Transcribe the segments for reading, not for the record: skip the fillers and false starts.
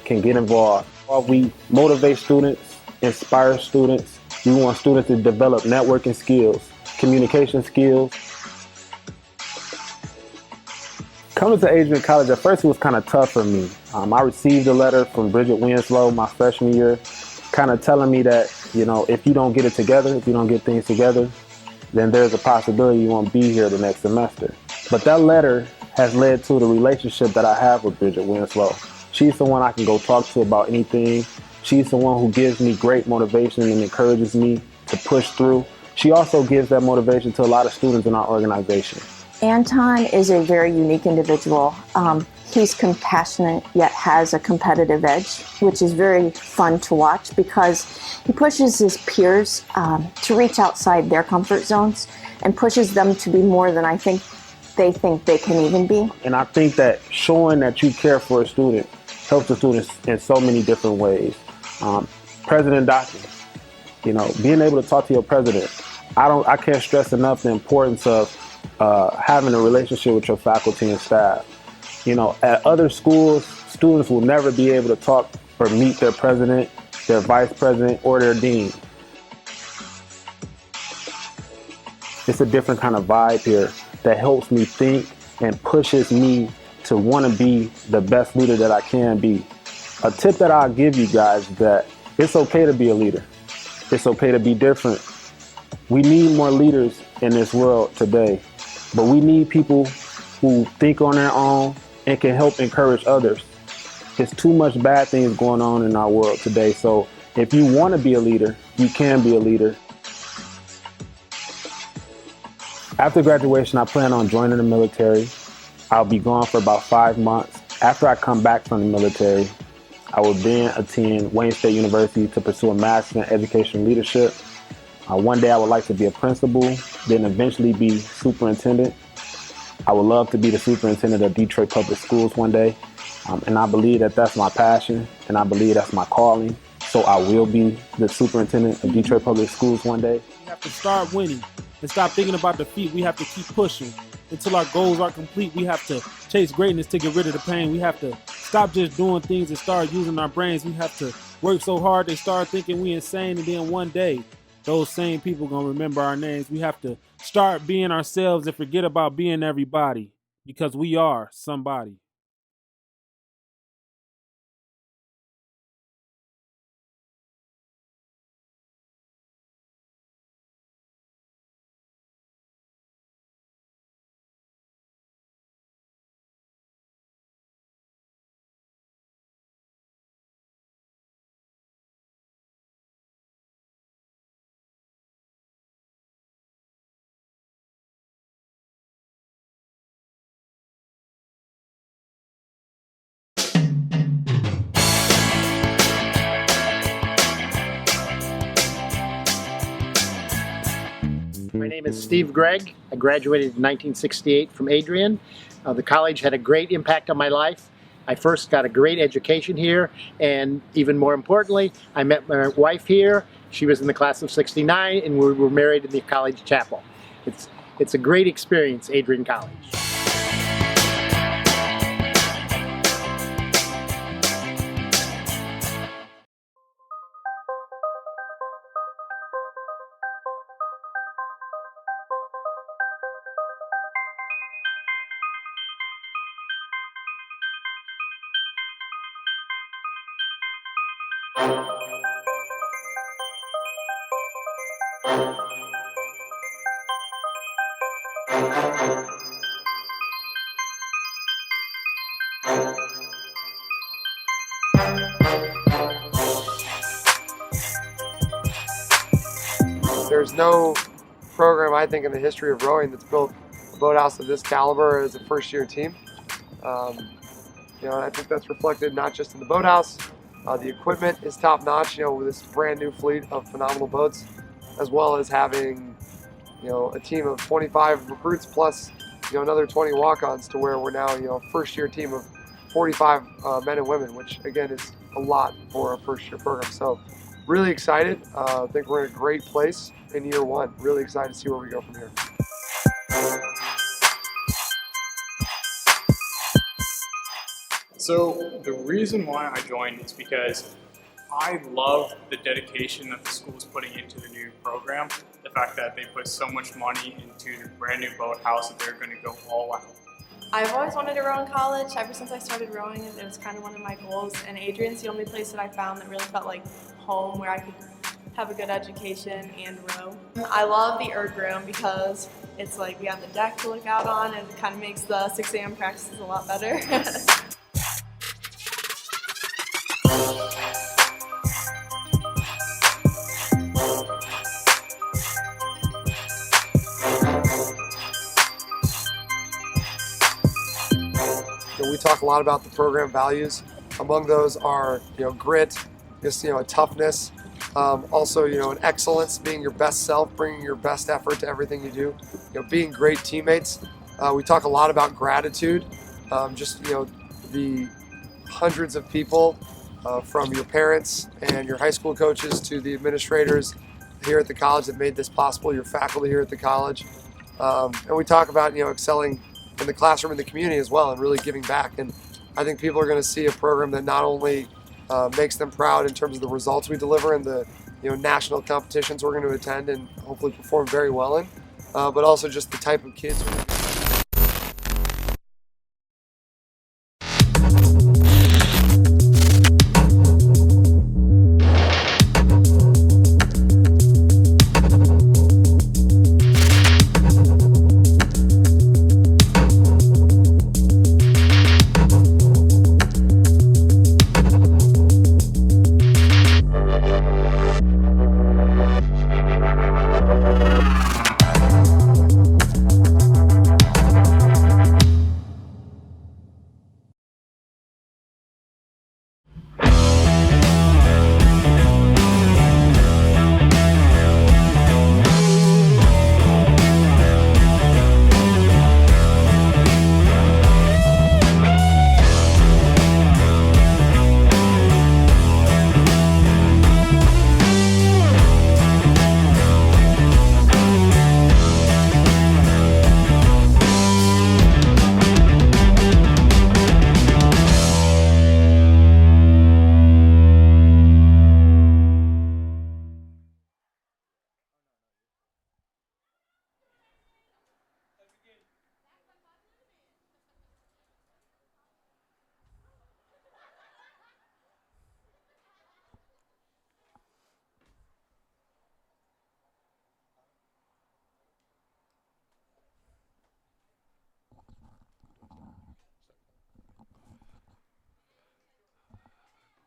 can get involved. We motivate students, inspire students. We want students to develop networking skills, communication skills. Coming to Adrian College, at first it was kind of tough for me. I received a letter from Bridget Winslow my freshman year, kind of telling me that, you know, if you don't get it together, if you don't get things together, then there's a possibility you won't be here the next semester. But that letter has led to the relationship that I have with Bridget Winslow. She's the one I can go talk to about anything. She's the one who gives me great motivation and encourages me to push through. She also gives that motivation to a lot of students in our organization. Anton is a very unique individual. He's compassionate yet has a competitive edge, which is very fun to watch because he pushes his peers to reach outside their comfort zones and pushes them to be more than I think they can even be. And I think that showing that you care for a student helps the students in so many different ways. President Dawkins, you know, being able to talk to your president. I can't stress enough the importance of having a relationship with your faculty and staff. You know, at other schools, students will never be able to talk or meet their president, their vice president, or their dean. It's a different kind of vibe here that helps me think and pushes me to want to be the best leader that I can be. A tip that I'll give you guys is that it's okay to be a leader. It's okay to be different. We need more leaders in this world today, but we need people who think on their own and can help encourage others. There's too much bad things going on in our world today, so if you want to be a leader, you can be a leader. After graduation, I plan on joining the military. I'll be gone for about 5 months. After I come back from the military, I will then attend Wayne State University to pursue a master's in education leadership. One day I would like to be a principal, then eventually be superintendent. I would love to be the superintendent of Detroit Public Schools one day. And I believe that that's my passion, and I believe that's my calling. So I will be the superintendent of Detroit Public Schools one day. We have to start winning and stop thinking about defeat. We have to keep pushing until our goals are complete. We have to chase greatness to get rid of the pain. We have to stop just doing things and start using our brains. We have to work so hard they start thinking we insane, and then one day those same people gonna remember our names. We have to start being ourselves and forget about being everybody, because we are somebody. My name is Steve Gregg. I graduated in 1968 from Adrian. The college had a great impact on my life. I first got a great education here, and even more importantly, I met my wife here. She was in the class of '69, and we were married in the college chapel. It's a great experience, Adrian College. There's no program, I think, in the history of rowing that's built a boathouse of this caliber as a first-year team. And I think that's reflected not just in the boathouse. The equipment is top-notch, with this brand new fleet of phenomenal boats, as well as having, a team of 25 recruits plus, another 20 walk-ons, to where we're now, a first-year team of 45 men and women, which again is a lot for a first-year program. So really excited. I think we're in a great place in year one. Really excited to see where we go from here. So the reason why I joined is because I love the dedication that the school is putting into the new program. The fact that they put so much money into the brand new boathouse that they're going to go all out. I've always wanted to row in college. Ever since I started rowing, it was kind of one of my goals. And Adrian's the only place that I found that really felt like home, where I could have a good education and row. I love the erg room because it's like we have the deck to look out on, and it kind of makes the 6 a.m. practices a lot better. We talk a lot about the program values. Among those are, grit, just, a toughness, also, an excellence, being your best self, bringing your best effort to everything you do, being great teammates. We talk a lot about gratitude, just, the hundreds of people from your parents and your high school coaches to the administrators here at the college that made this possible, your faculty here at the college. And we talk about, excelling in the classroom and the community as well, and really giving back. And I think people are going to see a program that not only makes them proud in terms of the results we deliver and the national competitions we're going to attend and hopefully perform very well in, but also just the type of kids.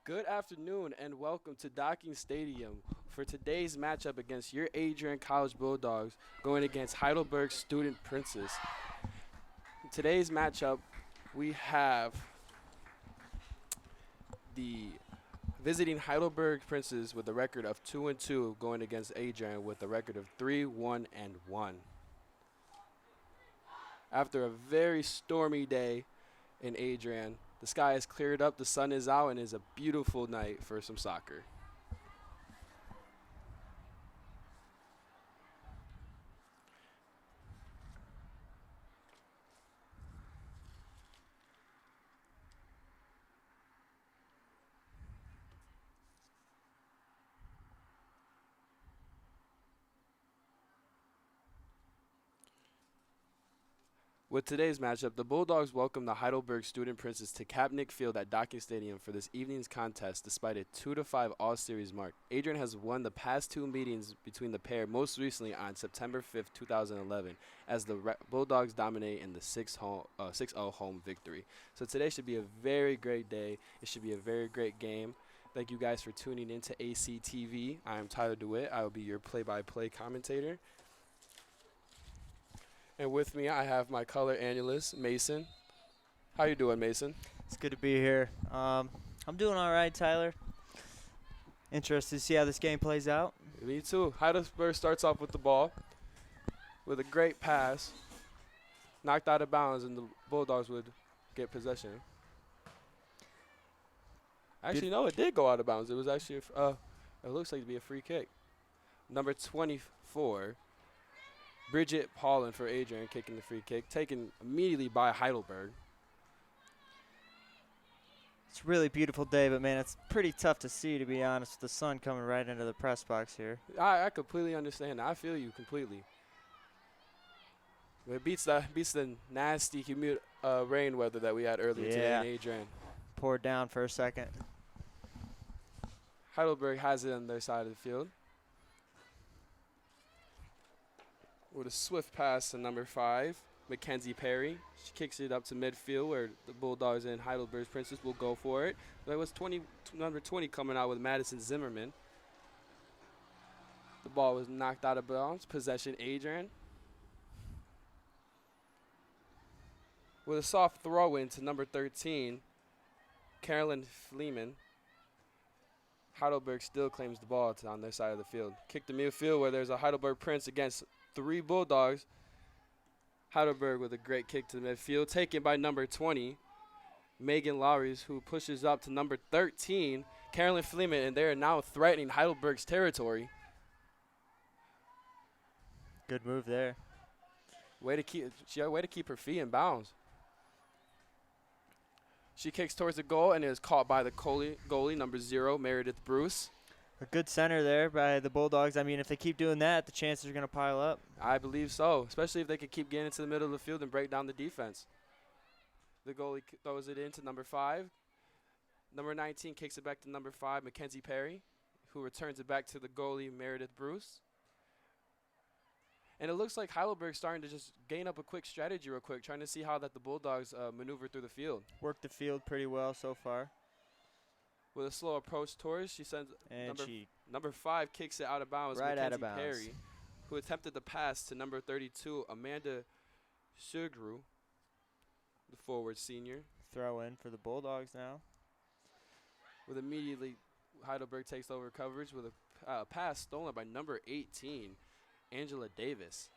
Good afternoon and welcome to Docking Stadium for today's matchup against your Adrian College Bulldogs going against Heidelberg Student Princes. In today's matchup, we have the visiting Heidelberg Princes with a record of 2-2 going against Adrian with a record of 3-1-1. After a very stormy day in Adrian, the sky has cleared up, the sun is out, and it's a beautiful night for some soccer. With today's matchup, the Bulldogs welcome the Heidelberg Student Princes to Kapnick Field at Docking Stadium for this evening's contest despite a 2-5 All-Series mark. Adrian has won the past 2 meetings between the pair, most recently on September 5th, 2011, as the Bulldogs dominate in the 6-0 home victory. So today should be a very great day. It should be a very great game. Thank you guys for tuning in to ACTV. I am Tyler DeWitt. I will be your play-by-play commentator. And with me, I have my color analyst, Mason. How you doing, Mason? It's good to be here. I'm doing all right, Tyler. Interested to see how this game plays out. Me too. Heidelberg starts off with the ball with a great pass. Knocked out of bounds, and the Bulldogs would get possession. Actually, no, it did go out of bounds. It was actually, it looks like to be a free kick. Number 24. Bridget Paulin for Adrian kicking the free kick, taken immediately by Heidelberg. It's a really beautiful day, but, man, it's pretty tough to see, to be honest, with the sun coming right into the press box here. I completely understand. I feel you completely. It beats the nasty, humid rain weather that we had earlier today in Adrian. Poured down for a second. Heidelberg has it on their side of the field. With a swift pass to number 5, Mackenzie Perry. She kicks it up to midfield where the Bulldogs and Heidelberg's Princess will go for it. There was number 20 coming out with Madison Zimmerman. The ball was knocked out of bounds. Possession, Adrian. With a soft throw in to number 13, Carolyn Fleeman. Heidelberg still claims the ball on their side of the field. Kick to midfield where there's a Heidelberg Prince against 3 Bulldogs. Heidelberg with a great kick to the midfield, taken by number 20, Megan Lowry, who pushes up to number 13, Carolyn Fleeman, and they are now threatening Heidelberg's territory. Good move there. Way to keep her feet in bounds. She kicks towards the goal and is caught by the goalie number 0, Meredith Bruce. A good center there by the Bulldogs. I mean, if they keep doing that, the chances are going to pile up. I believe so, especially if they can keep getting into the middle of the field and break down the defense. The goalie throws it into number 5. Number 19 kicks it back to number 5, Mackenzie Perry, who returns it back to the goalie, Meredith Bruce. And it looks like Heidelberg's starting to just gain up a quick strategy real quick, trying to see how that the Bulldogs maneuver through the field. Worked the field pretty well so far. With a slow approach towards, she sends number 5 kicks it out of bounds. Right Mackenzie out of bounds. Perry, who attempted the pass to number 32, Amanda Sugru, the forward senior. Throw in for the Bulldogs now. With immediately, Heidelberg takes over coverage with a pass stolen by number 18, Angela Davis.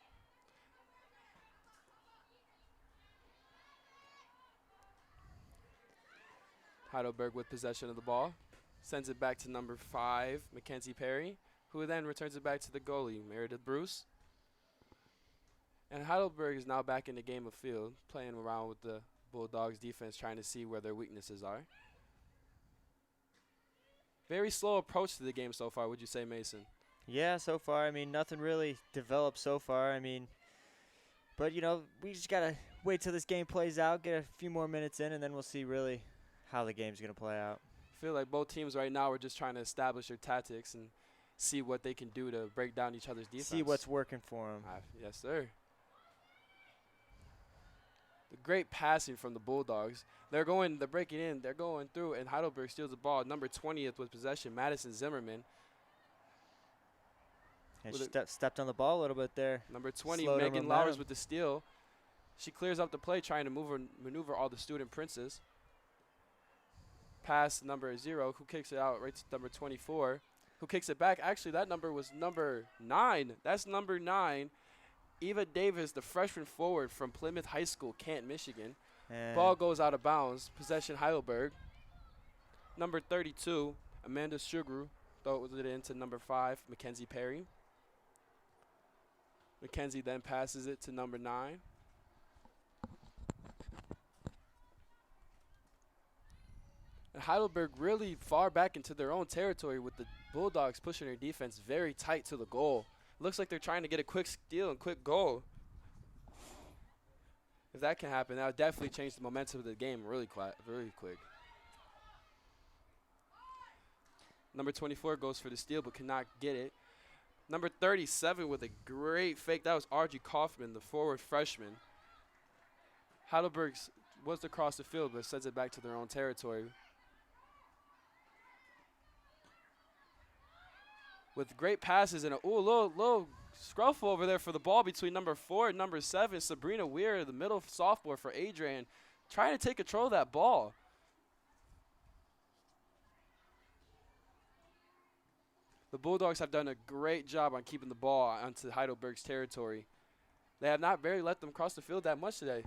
Heidelberg with possession of the ball. Sends it back to number 5, Mackenzie Perry, who then returns it back to the goalie, Meredith Bruce. And Heidelberg is now back in the game of field, playing around with the Bulldogs defense, trying to see where their weaknesses are. Very slow approach to the game so far, would you say, Mason? Yeah, so far. I mean, nothing really developed so far. I mean, but, you know, we just got to wait till this game plays out, get a few more minutes in, and then we'll see really how the game's going to play out. I feel like both teams right now are just trying to establish their tactics and see what they can do to break down each other's defense. See what's working for them. Yes, sir. The great passing from the Bulldogs. They're breaking in, they're going through, and Heidelberg steals the ball. Number 20th with possession, Madison Zimmerman. And she stepped on the ball a little bit there. Number 20, Megan Lowers with the steal. She clears up the play, trying to maneuver all the student princes. Pass number 0, who kicks it out right to number 24, who kicks it back. Actually, that number was number 9. That's number 9. Eva Davis, the freshman forward from Plymouth High School, Canton, Michigan. And ball goes out of bounds. Possession, Heidelberg. Number 32, Amanda Sugru, throws it into number 5, Mackenzie Perry. Mackenzie then passes it to number 9. And Heidelberg really far back into their own territory with the Bulldogs pushing their defense very tight to the goal. Looks like they're trying to get a quick steal and quick goal. If that can happen, that would definitely change the momentum of the game really quick. Number 24 goes for the steal but cannot get it. Number 37 with a great fake. That was Archie Kaufman, the forward freshman. Heidelberg was across the field but sends it back to their own territory. With great passes and a little scruffle over there for the ball between number 4 and number 7, Sabrina Weir, the middle sophomore for Adrian, trying to take control of that ball. The Bulldogs have done a great job on keeping the ball onto Heidelberg's territory. They have not barely let them cross the field that much today.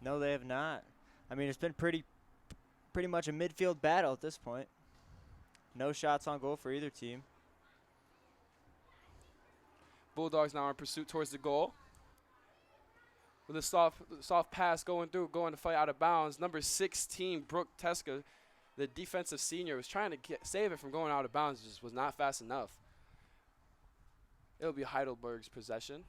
No, they have not. I mean, it's been pretty much a midfield battle at this point. No shots on goal for either team. Bulldogs now in pursuit towards the goal. With a soft pass going to fight out of bounds. Number 16, Brooke Teska, The defensive senior was trying to save it from going out of bounds, just was not fast enough. It'll be Heidelberg's possession.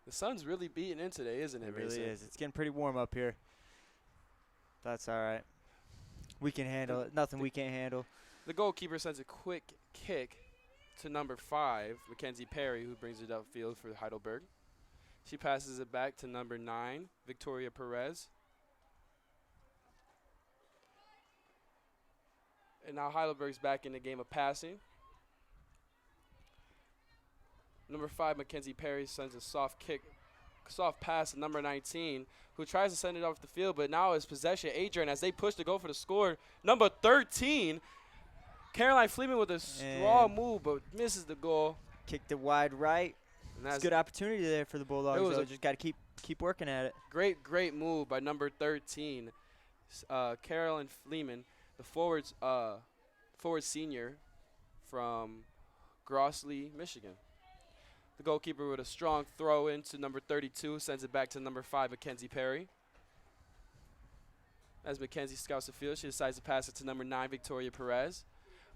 The sun's really beating in today, isn't it? It really Mason? is. It's getting pretty warm up here. That's all right. We can handle it. Nothing we can't handle. The goalkeeper sends a quick kick to number 5, Mackenzie Perry, who brings it upfield for Heidelberg. She passes it back to number 9, Victoria Perez. And now Heidelberg's back in the game of passing. Number 5, Mackenzie Perry sends a soft pass to number 19, who tries to send it off the field, but now it's possession. Adrian, as they push to go for the score. Number 13, Caroline Fleeman with a strong move, but misses the goal. Kicked it wide right. It's a good opportunity there for the Bulldogs, though. Just got to keep working at it. Great move by number 13, Caroline Fleeman, the forward senior from Grossley, Michigan. The goalkeeper with a strong throw into number 32, sends it back to number 5, Mackenzie Perry. As Mackenzie scouts the field, she decides to pass it to number 9, Victoria Perez.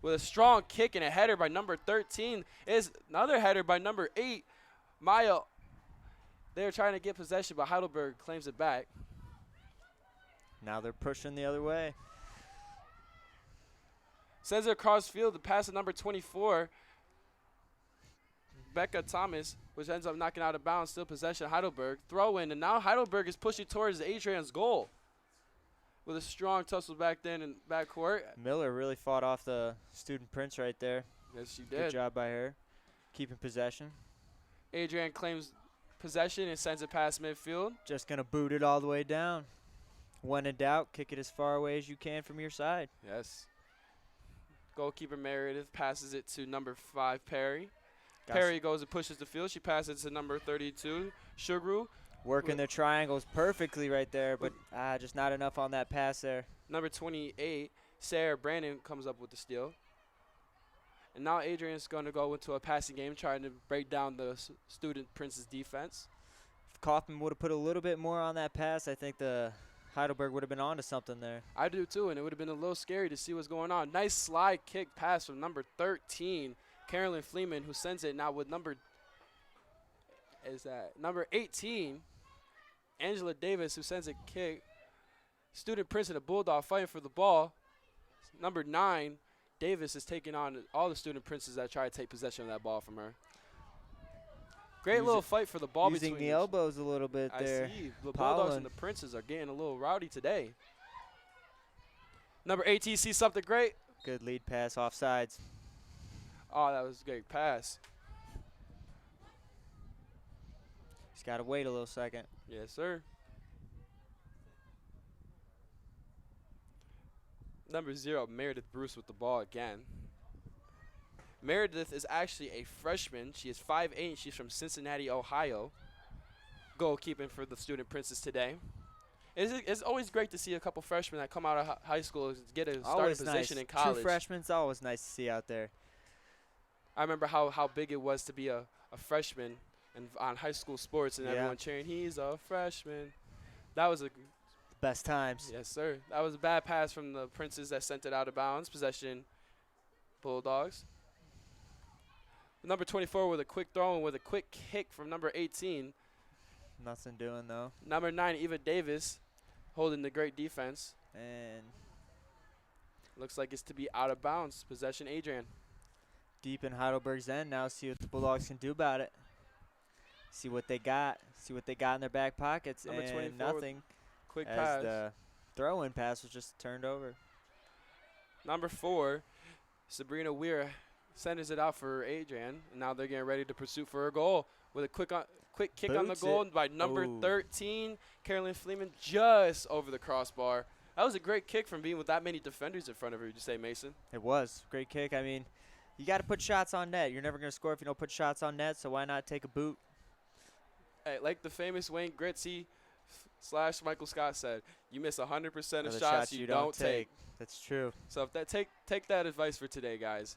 With a strong kick and a header by number 13 is another header by number 8, Maya. They're trying to get possession, but Heidelberg claims it back. Now they're pushing the other way. Sends it across field to pass to number 24, Becca Thomas, which ends up knocking out of bounds, still possession Heidelberg. Throw in, and now Heidelberg is pushing towards Adrian's goal with a strong tussle back then in backcourt. Miller really fought off the student prince right there. Yes, she did. Good job by her, keeping possession. Adrian claims possession and sends it past midfield. Just going to boot it all the way down. When in doubt, kick it as far away as you can from your side. Yes. Goalkeeper Meredith passes it to number 5, Perry. Perry goes and pushes the field. She passes to number 32, Shugru. Working their triangles perfectly right there, but just not enough on that pass there. Number 28, Sarah Brandon, comes up with the steal. And now Adrian's going to go into a passing game, trying to break down the student Prince's defense. If Kaufman would have put a little bit more on that pass, I think the Heidelberg would have been on to something there. I do too, and it would have been a little scary to see what's going on. Nice slide kick pass from number 13, Carolyn Fleeman, who sends it now with number 18, Angela Davis, who sends a kick. Student Prince and the Bulldog fighting for the ball. Number 9, Davis, is taking on all the student princes that try to take possession of that ball from her. Great little fight for the ball using between the elbows a little bit there. I see. The Bulldogs and the Princes are getting a little rowdy today. Number 18 sees something great. Good lead pass off sides. Oh, that was a great pass. He's got to wait a little second. Yes, sir. Number 0, Meredith Bruce with the ball again. Meredith is actually a freshman. She is 5'8". She's from Cincinnati, Ohio. Goalkeeping for the student Princes today. It's always great to see a couple freshmen that come out of high school and get a starting position in college. 2 freshmen, it's always nice to see out there. I remember how big it was to be a freshman on high school sports and everyone cheering, he's a freshman. That was best times. Yes, sir. That was a bad pass from the Princes that sent it out of bounds. Possession, Bulldogs. Number 24 with a quick throw and with a quick kick from number 18. Nothing doing, though. Number 9, Eva Davis, holding the great defense. And looks like it's to be out of bounds. Possession, Adrian. Deep in Heidelberg's end now. See what the Bulldogs can do about it. See what they got. See what they got in their back pockets. Number 24 and nothing. Quick as pass. The throw-in pass was just turned over. Number 4, Sabrina Weir sends it out for Adrian. And now they're getting ready to pursue for a goal with a quick kick on the goal by number 13, Carolyn Fleeman, just over the crossbar. That was a great kick from being with that many defenders in front of her, would you say, Mason? It was. Great kick. I mean, you got to put shots on net. You're never going to score if you don't put shots on net, so why not take a boot? Hey, like the famous Wayne Gretzky / Michael Scott said, you miss 100% of the shots you don't take. That's true. So if take that advice for today, guys.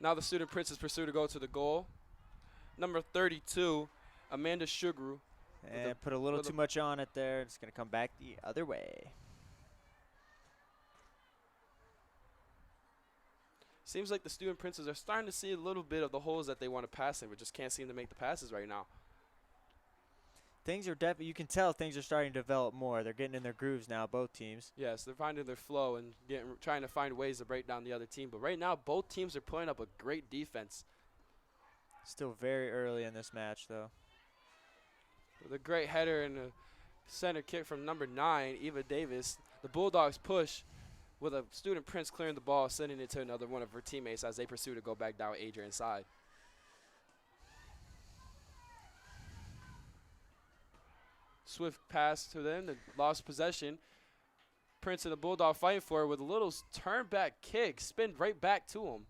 Now the Student Princes pursue to go to the goal. Number 32, Amanda Sugaru. And put a little too much on it there. It's going to come back the other way. Seems like the Student Princes are starting to see a little bit of the holes that they want to pass in, but just can't seem to make the passes right now. Things are definitely, you can tell things are starting to develop more. They're getting in their grooves now, both teams. Yes, they're finding their flow and trying to find ways to break down the other team. But right now, both teams are putting up a great defense. Still very early in this match, though. With a great header and a center kick from number 9, Eva Davis. The Bulldogs push with a Student Prince clearing the ball, sending it to another one of her teammates as they pursue to go back down Adrian's side. Swift pass to them, the lost possession. Prince and the Bulldog fighting for it with a little turn back kick, spin right back to him.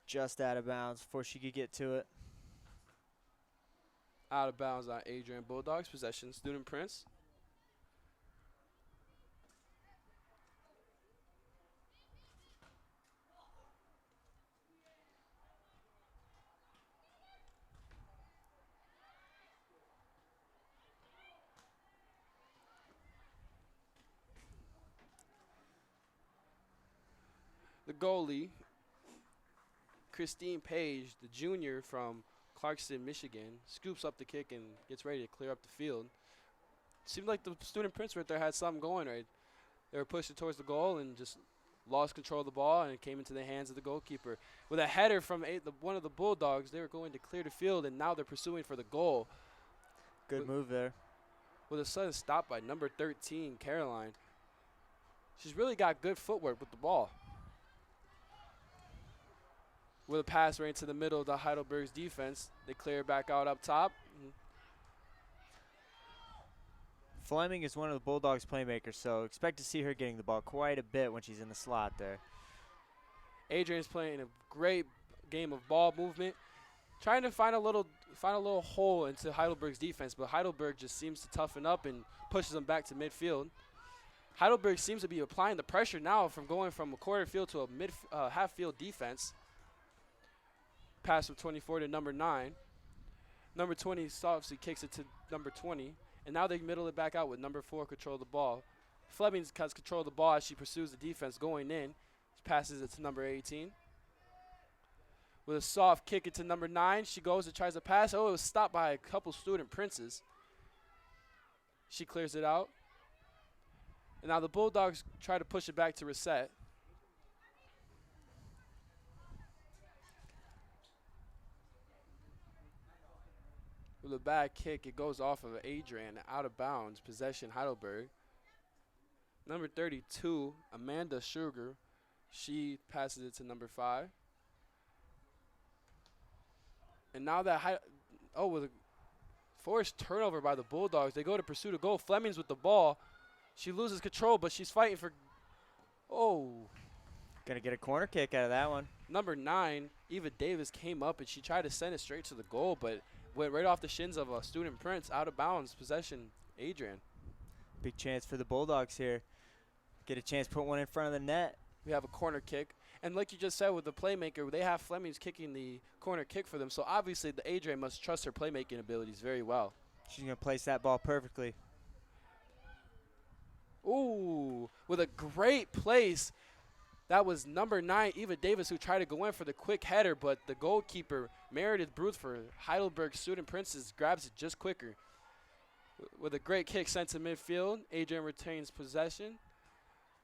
Just out of bounds before she could get to it. Out of bounds on Adrian. Bulldogs possession. Student Prince. The goalie, Christine Page, the junior from Clarkston, Michigan, scoops up the kick and gets ready to clear up the field. Seemed like the Student Prince right there had something going right. They were pushing towards the goal and just lost control of the ball, and it came into the hands of the goalkeeper. With a header from one of the Bulldogs, they were going to clear the field, and now they're pursuing for the goal. Good move there. With a sudden stop by number 13, Caroline. She's really got good footwork with the ball. With a pass right into the middle of the Heidelberg's defense. They clear it back out up top. Fleming is one of the Bulldogs' playmakers, so expect to see her getting the ball quite a bit when she's in the slot there. Adrian's playing a great game of ball movement, trying to find a little hole into Heidelberg's defense, but Heidelberg just seems to toughen up and pushes them back to midfield. Heidelberg seems to be applying the pressure now from going from a quarter field to a half field defense. Pass from 24 to number 9. Number 20 obviously kicks it to number 20. And now they middle it back out with number 4 control the ball. Fleming has control of the ball as she pursues the defense going in. Passes it to number 18. With a soft kick it to number 9. She goes and tries to pass. Oh, it was stopped by a couple Student Princes. She clears it out. And now the Bulldogs try to push it back to reset. With a bad kick, it goes off of Adrian, out of bounds, possession Heidelberg. Number 32, Amanda Sugar, she passes it to number 5. And now that, with a forced turnover by the Bulldogs, they go to pursue the goal. Fleming's with the ball. She loses control, but she's fighting for, Gonna get a corner kick out of that one. Number 9, Eva Davis came up and she tried to send it straight to the goal, but went right off the shins of a Student Prince, out of bounds, possession, Adrian. Big chance for the Bulldogs here. Get a chance to put one in front of the net. We have a corner kick. And like you just said with the playmaker, they have Fleming's kicking the corner kick for them. So obviously the Adrian must trust her playmaking abilities very well. She's going to place that ball perfectly. Ooh, with a great place. That was number 9, Eva Davis, who tried to go in for the quick header, but the goalkeeper, Meredith Bruce for Heidelberg Student Princes, grabs it just quicker. With a great kick sent to midfield, Adrian retains possession.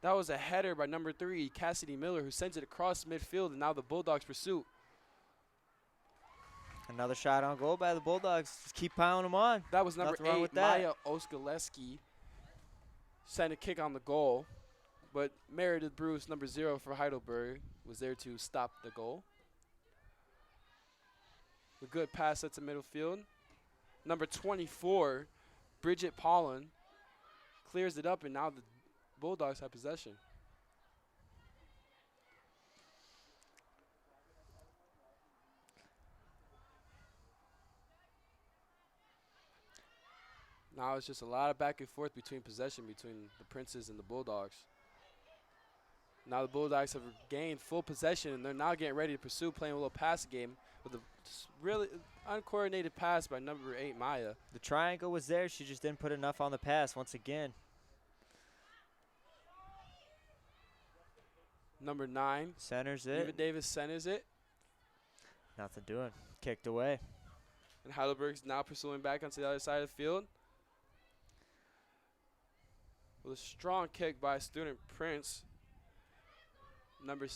That was a header by number 3, Cassidy Miller, who sends it across midfield, and now the Bulldogs pursue. Another shot on goal by the Bulldogs. Just keep piling them on. That was number Nothing wrong 8, with that. Maya Oskaleski, sent a kick on the goal. But Meredith Bruce, number 0 for Heidelberg, was there to stop the goal. A good pass at the middle field. Number 24, Bridget Pollen, clears it up, and now the Bulldogs have possession. Now it's just a lot of back and forth between possession between the Princes and the Bulldogs. Now the Bulldogs have gained full possession, and they're now getting ready to pursue, playing a little pass game with a really uncoordinated pass by number 8, Maya. The triangle was there. She just didn't put enough on the pass once again. Number 9. Centers it. Eva Davis centers it. Nothing doing. Kicked away. And Heidelberg's now pursuing back onto the other side of the field. With a strong kick by student Prince. Number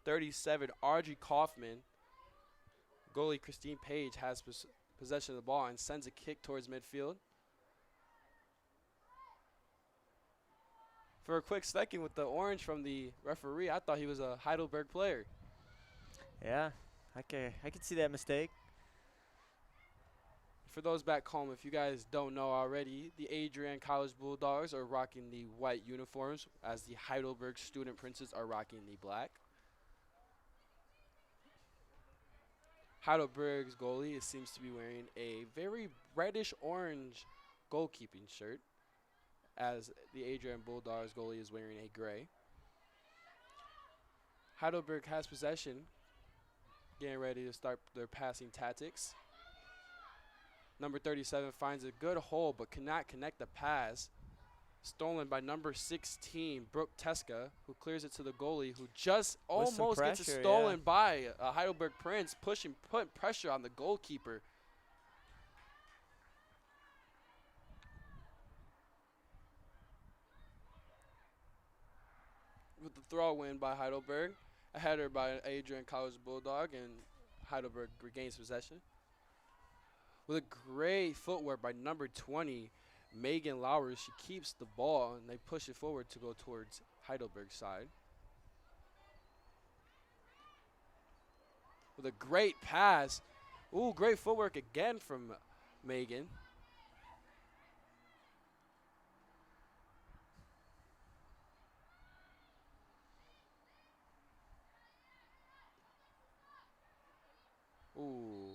37, Audrey Kaufman. Goalie Christine Page has possession of the ball and sends a kick towards midfield. For a quick second with the orange from the referee, I thought he was a Heidelberg player. Yeah, I could see that mistake. For those back home, if you guys don't know already, the Adrian College Bulldogs are rocking the white uniforms, as the Heidelberg Student Princes are rocking the black. Heidelberg's goalie seems to be wearing a very reddish-orange goalkeeping shirt, as the Adrian Bulldogs goalie is wearing a gray. Heidelberg has possession, getting ready to start their passing tactics. Number 37 finds a good hole but cannot connect the pass. Stolen by number 16, Brooke Teska, who clears it to the goalie, who just almost gets it stolen by Heidelberg Prince, putting pressure on the goalkeeper. With the throw win by Heidelberg, a header by Adrian College Bulldog, and Heidelberg regains possession. With a great footwork by number 20, Megan Lowry, she keeps the ball and they push it forward to go towards Heidelberg's side. With a great pass. Ooh, great footwork again from Megan. Ooh.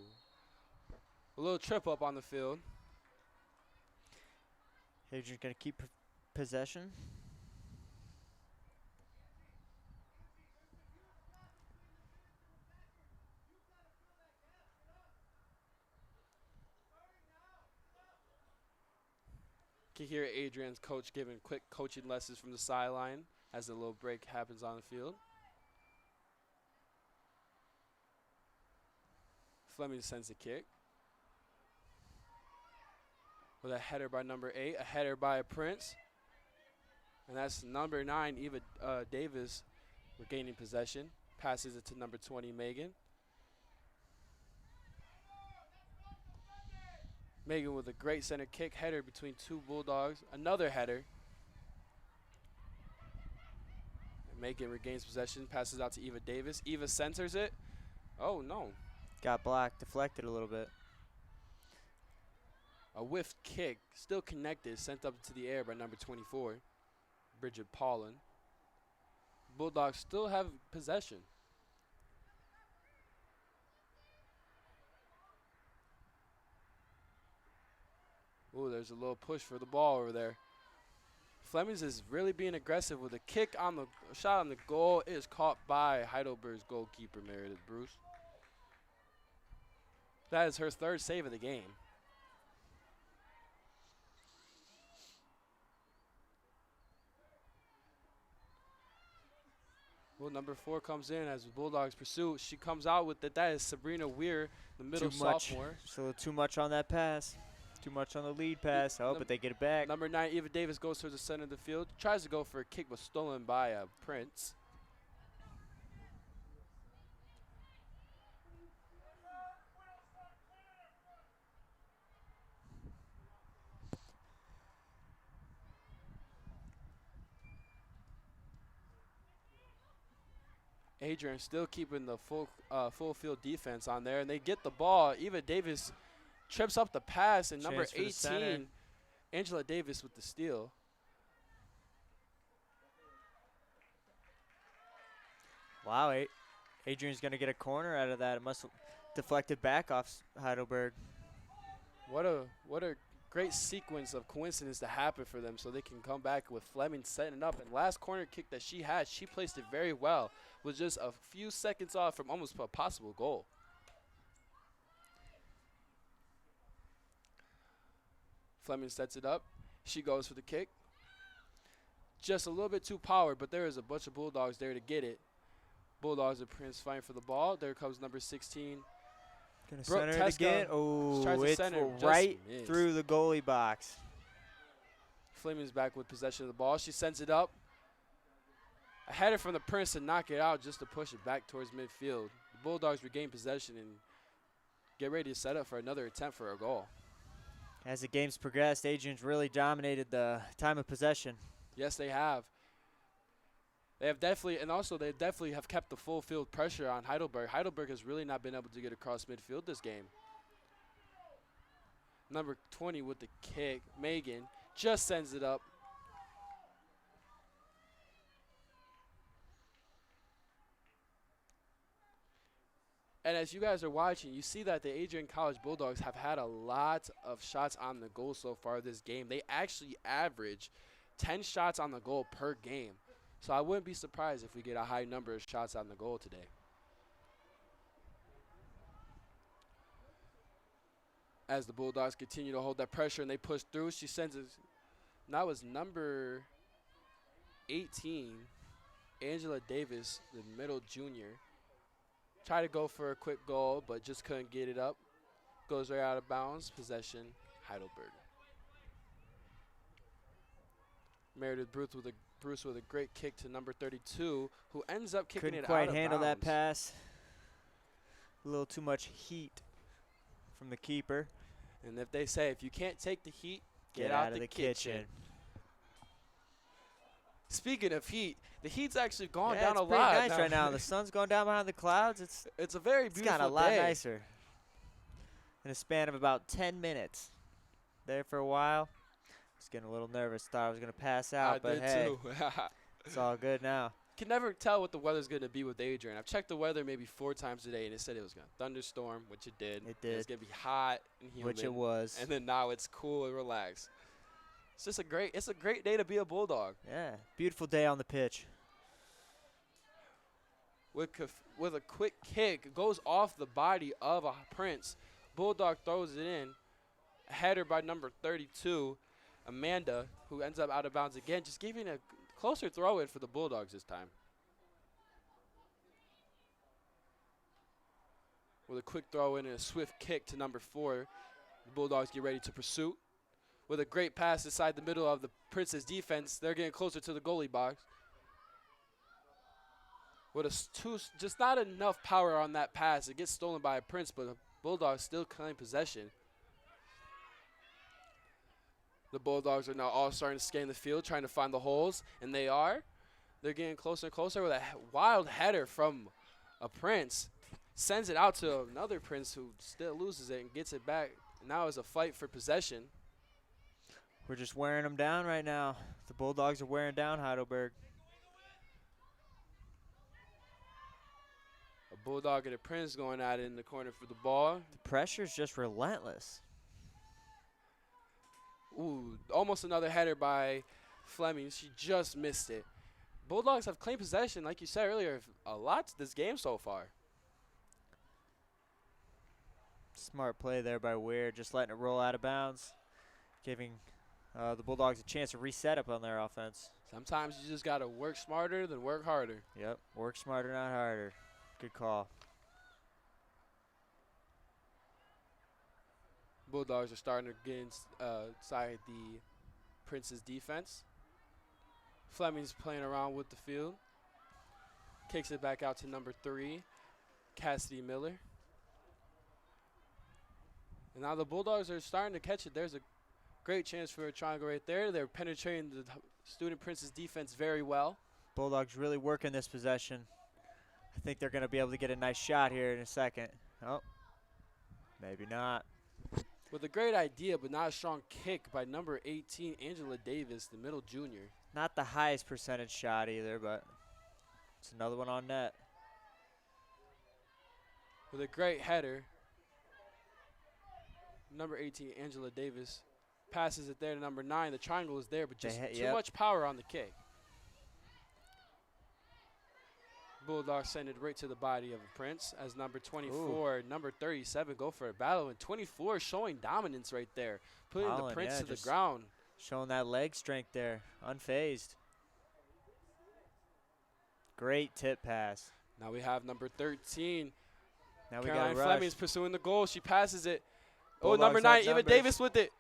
A little trip up on the field. Adrian's going to keep possession. You can hear Adrian's coach giving quick coaching lessons from the sideline as the little break happens on the field. Fleming sends a kick. With a header by number 8, a header by Prince. And that's number 9, Eva Davis, regaining possession. Passes it to number 20, Megan. Megan with a great center kick, header between two Bulldogs. Another header. And Megan regains possession, passes out to Eva Davis. Eva centers it. Oh, no. Got blocked, deflected a little bit. A whiffed kick, still connected, sent up into the air by number 24, Bridget Paulin. Bulldogs still have possession. Ooh, there's a little push for the ball over there. Flemings is really being aggressive with a kick on the shot on the goal. It is caught by Heidelberg's goalkeeper, Meredith Bruce. That is her third save of the game. Well, number 4 comes in as the Bulldogs pursue. She comes out with it. That is Sabrina Weir, the middle sophomore. Just a little too much on that pass. Too much on the lead pass. Oh, but they get it back. Number 9, Eva Davis, goes towards the center of the field. Tries to go for a kick, but stolen by Prince. Adrian still keeping the full field defense on there, and they get the ball. Eva Davis trips up the pass, and number 18, Angela Davis with the steal. Wow, Adrian's going to get a corner out of that. It must have deflected back off Heidelberg. What a great sequence of coincidence to happen for them so they can come back with Fleming setting it up. And last corner kick that she had, she placed it very well. Was just a few seconds off from almost a possible goal. Fleming sets it up. She goes for the kick. Just a little bit too powered, but there is a bunch of Bulldogs there to get it. Bulldogs and Prince fighting for the ball. There comes number 16. Gonna center it again. Oh, it's just right missed. through the goalie box. Fleming's back with possession of the ball. She sends it up. A header from the Prince to knock it out just to push it back towards midfield. The Bulldogs regain possession and get ready to set up for another attempt for a goal. As the game's progressed, Adrian's really dominated the time of possession. Yes, they have. They have definitely, and also they definitely have kept the full field pressure on Heidelberg. Heidelberg has really not been able to get across midfield this game. Number 20 with the kick, Megan, just sends it up. And as you guys are watching, you see that the Adrian College Bulldogs have had a lot of shots on the goal so far this game. They actually average 10 shots on the goal per game. So I wouldn't be surprised if we get a high number of shots on the goal today. As the Bulldogs continue to hold that pressure and they push through, she sends it. That was number 18, Angela Davis, the middle junior. Tried to go for a quick goal, but just couldn't get it up. Goes right out of bounds. Possession, Heidelberg. Meredith Bruce with a great kick to number 32, who ends up kicking it out of bounds. Couldn't quite handle that pass. A little too much heat from the keeper. And if they say, if you can't take the heat, get out of the kitchen. Speaking of heat, the heat's actually gone down a lot. Yeah, it's pretty nice right now. The sun's going down behind the clouds. It's a very beautiful day. It's gotten a lot nicer in a span of about 10 minutes. There for a while. I was getting a little nervous. Thought I was going to pass out, but hey, too. It's all good now. Can never tell what the weather's going to be with Adrian. I've checked the weather maybe 4 times today, and it said it was going to thunderstorm, which it did. It did. It was going to be hot and humid. Which it was. And then now it's cool and relaxed. It's just a great day to be a Bulldog. Yeah, beautiful day on the pitch. With a quick kick, goes off the body of a Prince. Bulldog throws it in. A header by number 32, Amanda, who ends up out of bounds again, just giving a closer throw in for the Bulldogs this time. With a quick throw in and a swift kick to number 4, the Bulldogs get ready to pursue. With a great pass inside the middle of the Prince's defense, they're getting closer to the goalie box. With just not enough power on that pass. It gets stolen by a Prince, but the Bulldogs still claim possession. The Bulldogs are now all starting to scan the field, trying to find the holes, and they are. They're getting closer and closer with a wild header from a Prince. Sends it out to another Prince who still loses it and gets it back. Now it's a fight for possession. We're just wearing them down right now. The Bulldogs are wearing down Heidelberg. A Bulldog and a Prince going at it in the corner for the ball. The pressure's just relentless. Ooh, almost another header by Fleming. She just missed it. Bulldogs have claimed possession, like you said earlier, a lot this game so far. Smart play there by Weir, just letting it roll out of bounds, giving the Bulldogs a chance to reset up on their offense. Sometimes you just got to work smarter than work harder. Yep, work smarter, not harder. Good call. Bulldogs are starting to get inside the Prince's defense. Fleming's playing around with the field. Kicks it back out to number 3, Cassidy Miller. And now the Bulldogs are starting to catch it. There's a great chance for a triangle right there. They're penetrating the Student Prince's defense very well. Bulldogs really working this possession. I think they're going to be able to get a nice shot here in a second. Oh, maybe not. With a great idea, but not a strong kick by number 18, Angela Davis, the middle junior. Not the highest percentage shot either, but it's another one on net. With a great header, number 18, Angela Davis, Passes it there to number 9. The triangle is there, but just too yep. much power on the kick. Bulldogs send it right to the body of a Prince as number 24, number 37 go for a battle. And 24 showing dominance right there, putting the Prince to the ground. Showing that leg strength there, unfazed. Great tip pass. Now we have number 13. Now we Caroline got Fleming's pursuing the goal. She passes it. Bulldogs number 9, Eva numbers. Davis with it.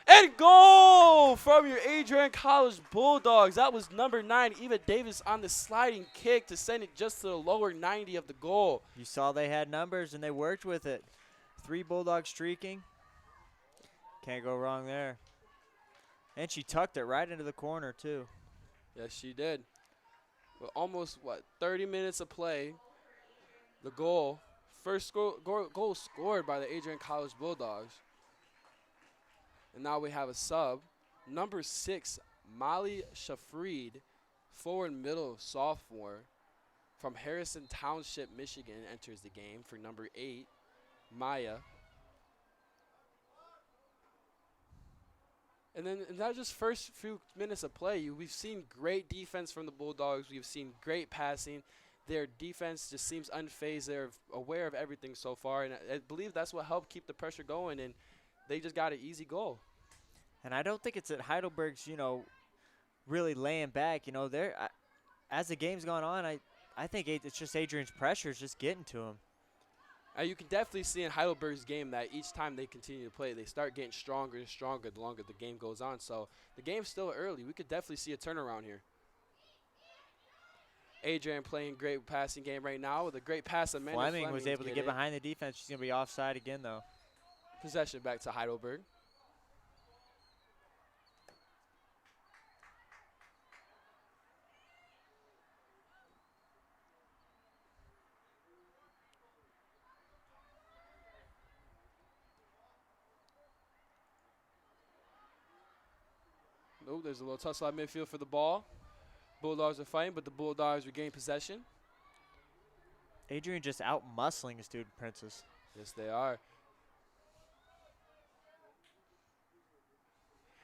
And goal from your Adrian College Bulldogs. That was number 9, Eva Davis, on the sliding kick to send it just to the lower 90 of the goal. You saw they had numbers and they worked with it. 3 Bulldogs streaking. Can't go wrong there. And she tucked it right into the corner too. Yes, she did. With almost, 30 minutes of play, the goal, first goal scored by the Adrian College Bulldogs. And now we have a sub. Number 6, Molly Shafreed, forward middle sophomore from Harrison Township, Michigan, enters the game for number 8, Maya. And then in that just first few minutes of play, we've seen great defense from the Bulldogs. We've seen great passing. Their defense just seems unfazed. They're aware of everything so far. And I believe that's what helped keep the pressure going. And they just got an easy goal. And I don't think it's at Heidelberg's, really laying back. They're as the game's gone on, I think it's just Adrian's pressure is just getting to him. You can definitely see in Heidelberg's game that each time they continue to play, they start getting stronger and stronger the longer the game goes on. So the game's still early. We could definitely see a turnaround here. Adrian playing great passing game right now with a great pass. Fleming was able to get behind the defense. She's going to be offside again, though. Possession back to Heidelberg. Oh, there's a little tussle at midfield for the ball. Bulldogs are fighting, but the Bulldogs regain possession. Adrian just out-muscling his student Princess. Yes, they are.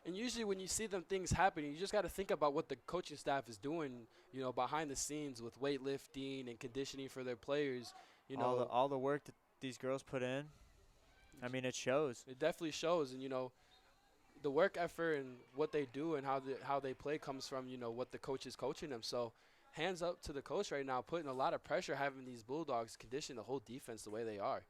And usually when you see them things happening, you just got to think about what the coaching staff is doing, behind the scenes with weightlifting and conditioning for their players. All the work that these girls put in, I mean, it shows. It definitely shows. And, the work effort and what they do and how they play comes from, what the coach is coaching them. So hands up to the coach right now, putting a lot of pressure, having these Bulldogs condition the whole defense the way they are.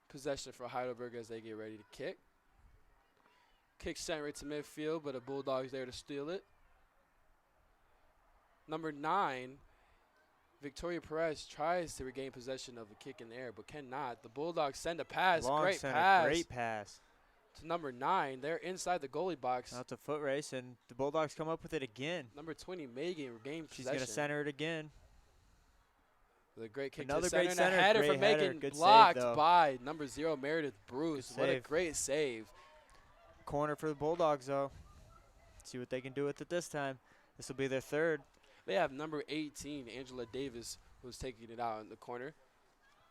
Possession for Heidelberg as they get ready to kick. Kick sent right to midfield, but the Bulldogs there to steal it. Number 9, Victoria Perez tries to regain possession of the kick in the air, but cannot. The Bulldogs send a pass. Great pass. To number 9. They're inside the goalie box. Now it's a foot race, and the Bulldogs come up with it again. Number 20, Megan, regains possession. She's going to center it again. With a great kick Another to the center. great And a header from Megan, blocked by number 0, Meredith Bruce. What a great save. Corner for the Bulldogs, though. See what they can do with it this time. This will be their third. They have number 18, Angela Davis, who's taking it out in the corner.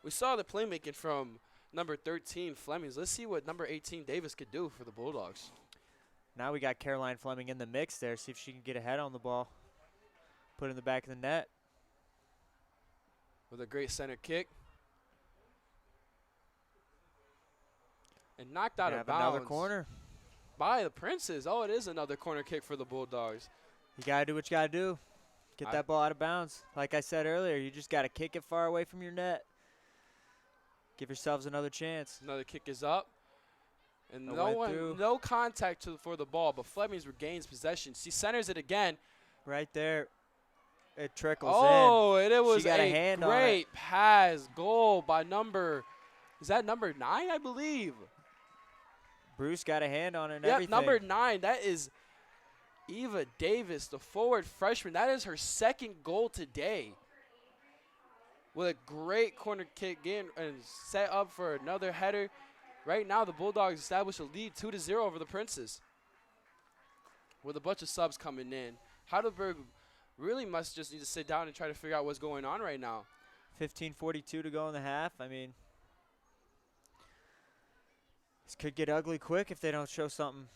We saw the playmaking from number 13, Flemings. Let's see what number 18, Davis, could do for the Bulldogs. Now we got Caroline Fleming in the mix there. See if she can get a head on the ball. Put it in the back of the net. With a great center kick. And knocked out of bounds. Another corner. By the Princes. Oh, it is another corner kick for the Bulldogs. You got to do what you got to do. Get that ball out of bounds. Like I said earlier, you just got to kick it far away from your net. Give yourselves another chance. Another kick is up. And no contact for the ball, but Flemings regains possession. She centers it again. Right there. It trickles in. Oh, and it was a great pass. Goal by number, is that number 9, I believe? Bruce got a hand on it and yep, everything. Number 9, that is Eva Davis, the forward freshman. That is her second goal today. With a great corner kick in and set up for another header. Right now, the Bulldogs establish a lead 2-0 over the Princes. With a bunch of subs coming in. Heidelberg really must just need to sit down and try to figure out what's going on right now. 15:42 to go in the half. I mean, this could get ugly quick if they don't show something.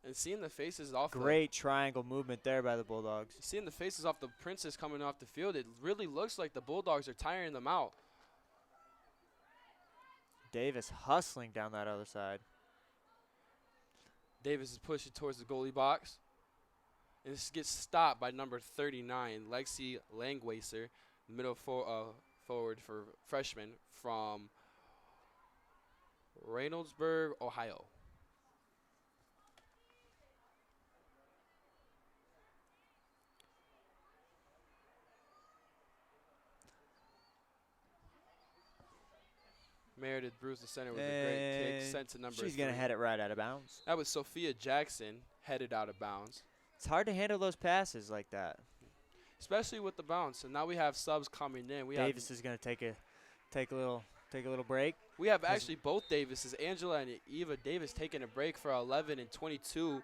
And seeing the faces off Great triangle movement there by the Bulldogs. Seeing the faces off the Princes coming off the field, it really looks like the Bulldogs are tiring them out. Davis hustling down that other side. Davis is pushing towards the goalie box. And this gets stopped by number 39, Lexi Langwasser, middle forward for freshman from Reynoldsburg, Ohio. Meredith Bruce, the center, with a great kick sent to number 3. She's going to head it right out of bounds. That was Sophia Jackson, headed out of bounds. It's hard to handle those passes like that, especially with the bounce. And now we have subs coming in. Davis is going to take a little break. We have actually both Davises, Angela and Eva Davis, taking a break for 11 and 22.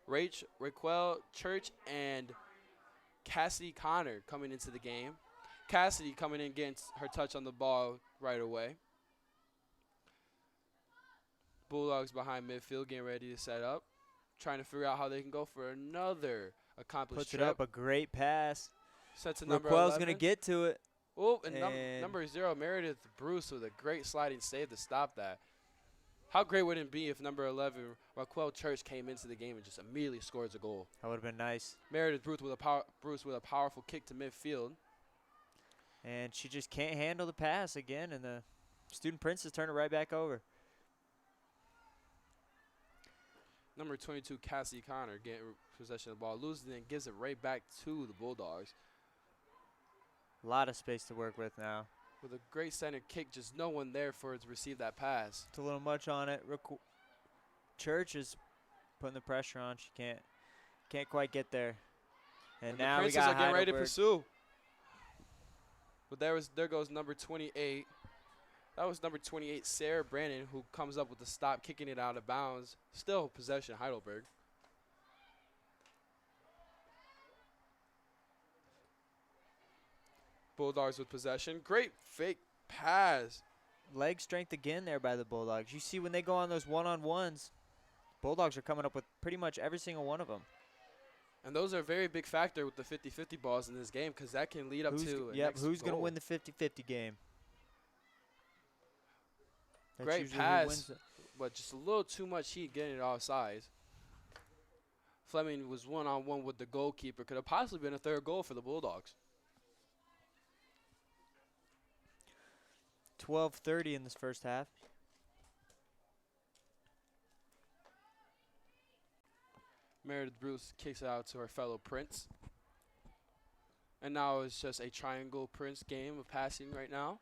Raquel Church and Cassidy Connor coming into the game. Cassidy coming in, getting her touch on the ball right away. Bulldogs behind midfield, getting ready to set up, trying to figure out how they can go for another accomplished Puts it up, a great pass. Sets a number Raquel's 11. going to get to it. Oh, and number 0, Meredith Bruce, with a great sliding save to stop that. How great would it be if number 11, Raquel Church, came into the game and just immediately scores a goal? That would have been nice. Meredith Bruce with a powerful kick to midfield. And she just can't handle the pass again, and the Student Princess turn it right back over. Number 22, Cassie Connor, getting possession of the ball, loses it and gives it right back to the Bulldogs. A lot of space to work with now. With a great center kick, just no one there for it to receive that pass. It's a little much on it. Church is putting the pressure on. She can't quite get there. And now the we Princes got are getting ready to Heidelberg. pursue. But there goes number 28. That was number 28, Sarah Brandon, who comes up with the stop, kicking it out of bounds. Still possession, Heidelberg. Bulldogs with possession. Great fake pass. Leg strength again there by the Bulldogs. You see when they go on those one-on-ones, Bulldogs are coming up with pretty much every single one of them. And those are a very big factor with the 50-50 balls in this game, because that can lead up to a next who's going to goal. win the 50-50 game? That's Great usually who pass, wins it. but just a little too much heat getting it offside. Fleming was one-on-one with the goalkeeper. Could have possibly been a third goal for the Bulldogs. 12:30 in this first half. Meredith Bruce kicks it out to her fellow Prince. And now it's just a triangle Prince game of passing right now.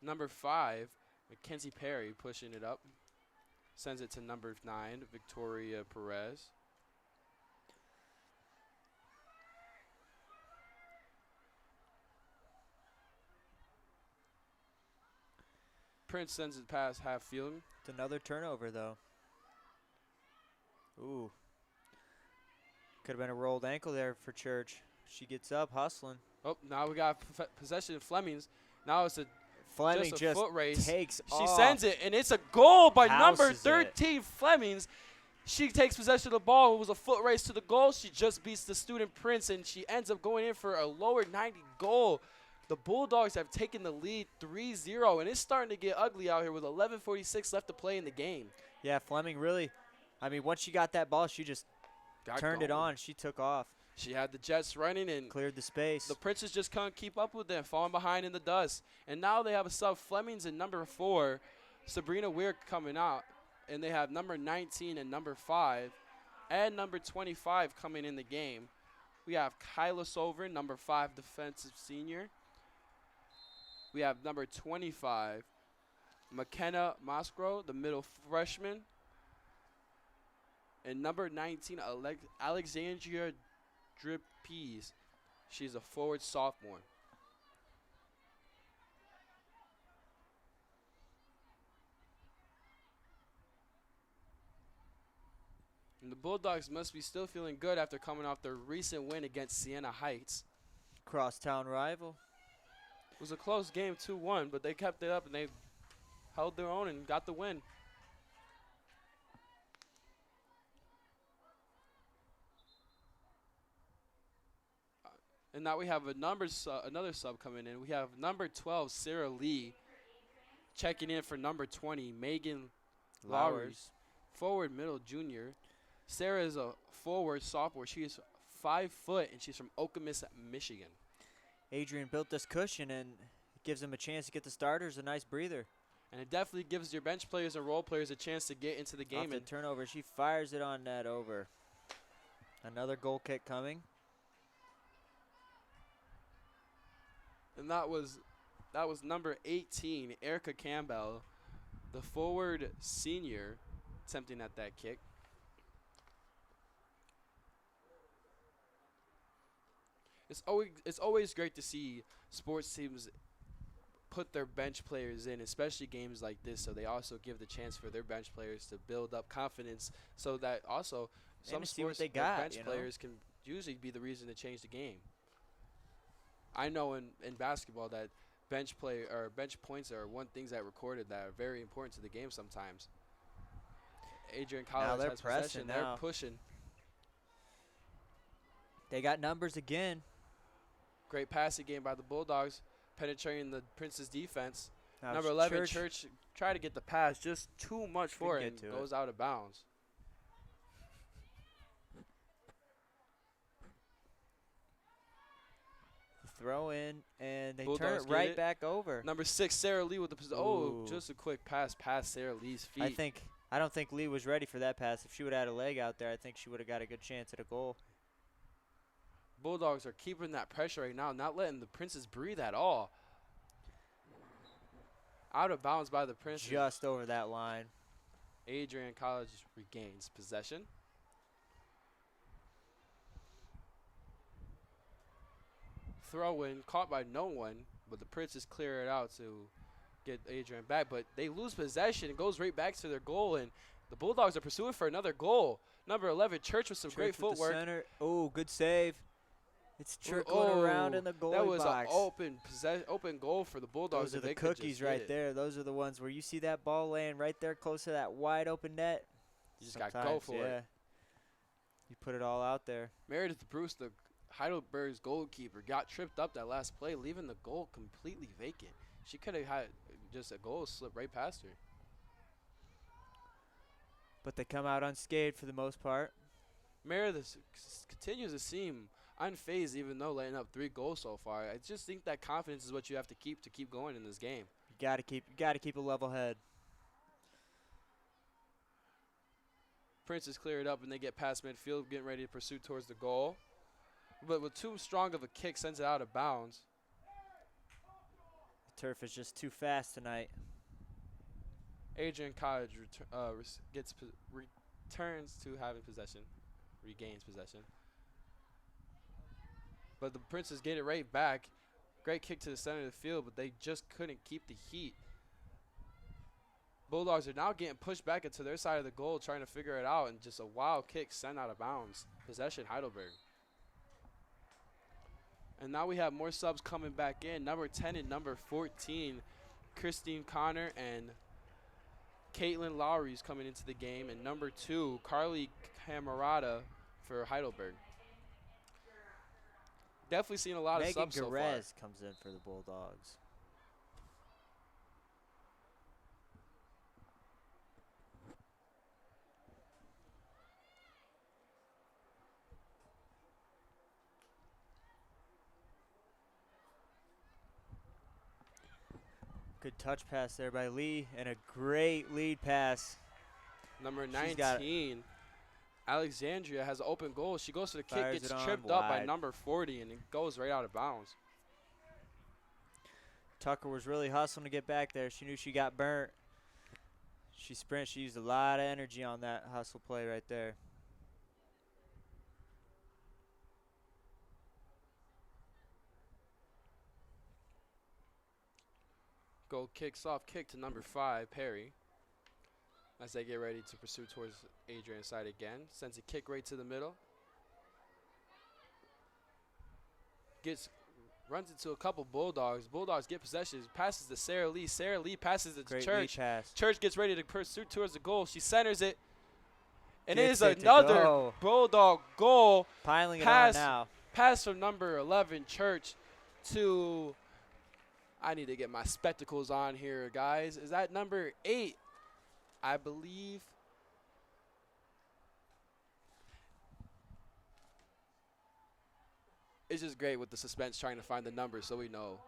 Number 5, Mackenzie Perry pushing it up. Sends it to number 9, Victoria Perez. Prince sends it past half field. It's another turnover, though. Ooh. Could have been a rolled ankle there for Church. She gets up, hustling. Oh, now we got possession of Fleming's. Now it's Fleming just a foot race. takes She off. sends it, and it's a goal by number Houses 13, Fleming's. She takes possession of the ball. It was a foot race to the goal. She just beats the Student Prince, and she ends up going in for a lower 90 goal. The Bulldogs have taken the lead 3-0, and it's starting to get ugly out here with 11:46 left to play in the game. Yeah, Fleming really, I mean, once she got that ball, she just turned it on. She took off. She had the Jets running and cleared the space. The Princes just couldn't keep up with them, falling behind in the dust. And now they have a sub, Fleming's in number 4, Sabrina Weir coming out. And they have number 19 and number 5 and number 25 coming in the game. We have Kyla Sovereign, number 5 defensive senior. We have number 25, McKenna Mosgrove, the middle freshman. And number 19, Alexandria Drippies. She's a forward sophomore. And the Bulldogs must be still feeling good after coming off their recent win against Siena Heights. Crosstown rival. It was a close game, 2-1, but they kept it up and they held their own and got the win. And now we have another sub coming in. We have number 12, Sarah Lee, checking in for number 20, Megan Lowers, forward middle junior. Sarah is a forward sophomore. She is 5 foot, and she's from Okemos, Michigan. Adrian built this cushion, and it gives them a chance to get the starters a nice breather. And it definitely gives your bench players and role players a chance to get into the game. Off the turnover, she fires it on net over. Another goal kick coming. And that was number 18, Erica Campbell, the forward senior, attempting at that kick. It's always great to see sports teams put their bench players in, especially games like this, so they also give the chance for their bench players to build up confidence, so that also some sports bench players can usually be the reason to change the game. I know in basketball that bench points are one things that recorded that are very important to the game sometimes. Adrian College has possession. They're pushing. They got numbers again. Great passing game by the Bulldogs, penetrating the Prince's defense. Now Number 11, Church tried to get the pass, just too much for it, and goes out of bounds. Throw in, and they Bulldogs turn it right back over. Number 6, Sarah Lee with the position. Oh, just a quick pass past Sarah Lee's feet. I don't think Lee was ready for that pass. If she would have had a leg out there, I think she would have got a good chance at a goal. Bulldogs are keeping that pressure right now, not letting the Princes breathe at all. Out of bounds by the Princes. Just over that line. Adrian College regains possession. Throw in, caught by no one, but the Princes clear it out to get Adrian back. But they lose possession. It goes right back to their goal, and the Bulldogs are pursuing for another goal. Number 11, Church with some great footwork. Oh, good save. It's trickling around in the goal box. That was an open goal for the Bulldogs. Those are the cookies right there. Those are the ones where you see that ball laying right there close to that wide open net. You just got to go for it. You put it all out there. Meredith Bruce, the Heidelberg's goalkeeper, got tripped up that last play, leaving the goal completely vacant. She could have had just a goal slip right past her. But they come out unscathed for the most part. Meredith continues to seem unfazed, even though letting up 3 goals so far. I just think that confidence is what you have to keep going in this game. You got to keep a level head. Princes clear it up and they get past midfield, getting ready to pursue towards the goal. But with too strong of a kick, sends it out of bounds. The turf is just too fast tonight. Adrian College returns to having possession, regains possession. But the Princes get it right back. Great kick to the center of the field, but they just couldn't keep the heat. Bulldogs are now getting pushed back into their side of the goal, trying to figure it out, and just a wild kick sent out of bounds. Possession, Heidelberg. And now we have more subs coming back in. Number 10 and number 14, Christine Connor and Caitlin Lowry's coming into the game. And number 2, Carly Camarada for Heidelberg. Definitely seen a lot of subs so far. Megan Garez comes in for the Bulldogs. Good touch pass there by Lee, and a great lead pass. Number 19, Alexandria has an open goal. She goes to the kick, gets tripped up by number 40, and it goes right out of bounds. Tucker was really hustling to get back there. She knew she got burnt. She sprinted. She used a lot of energy on that hustle play right there. Goal kick, soft kick to number 5, Perry. as they get ready to pursue towards Adrian's side again. Sends a kick right to the middle. Runs into a couple Bulldogs. Bulldogs get possession. Passes to Sarah Lee. Sarah Lee passes it to Great Church. pass. Church gets ready to pursue towards the goal. She centers it. And it Gets is it to another go. Bulldog goal. Piling it on Pass, now. pass from number 11, Church, to, I need to get my spectacles on here, guys. Is that number 8? I believe. It's just great with the suspense trying to find the numbers so we know.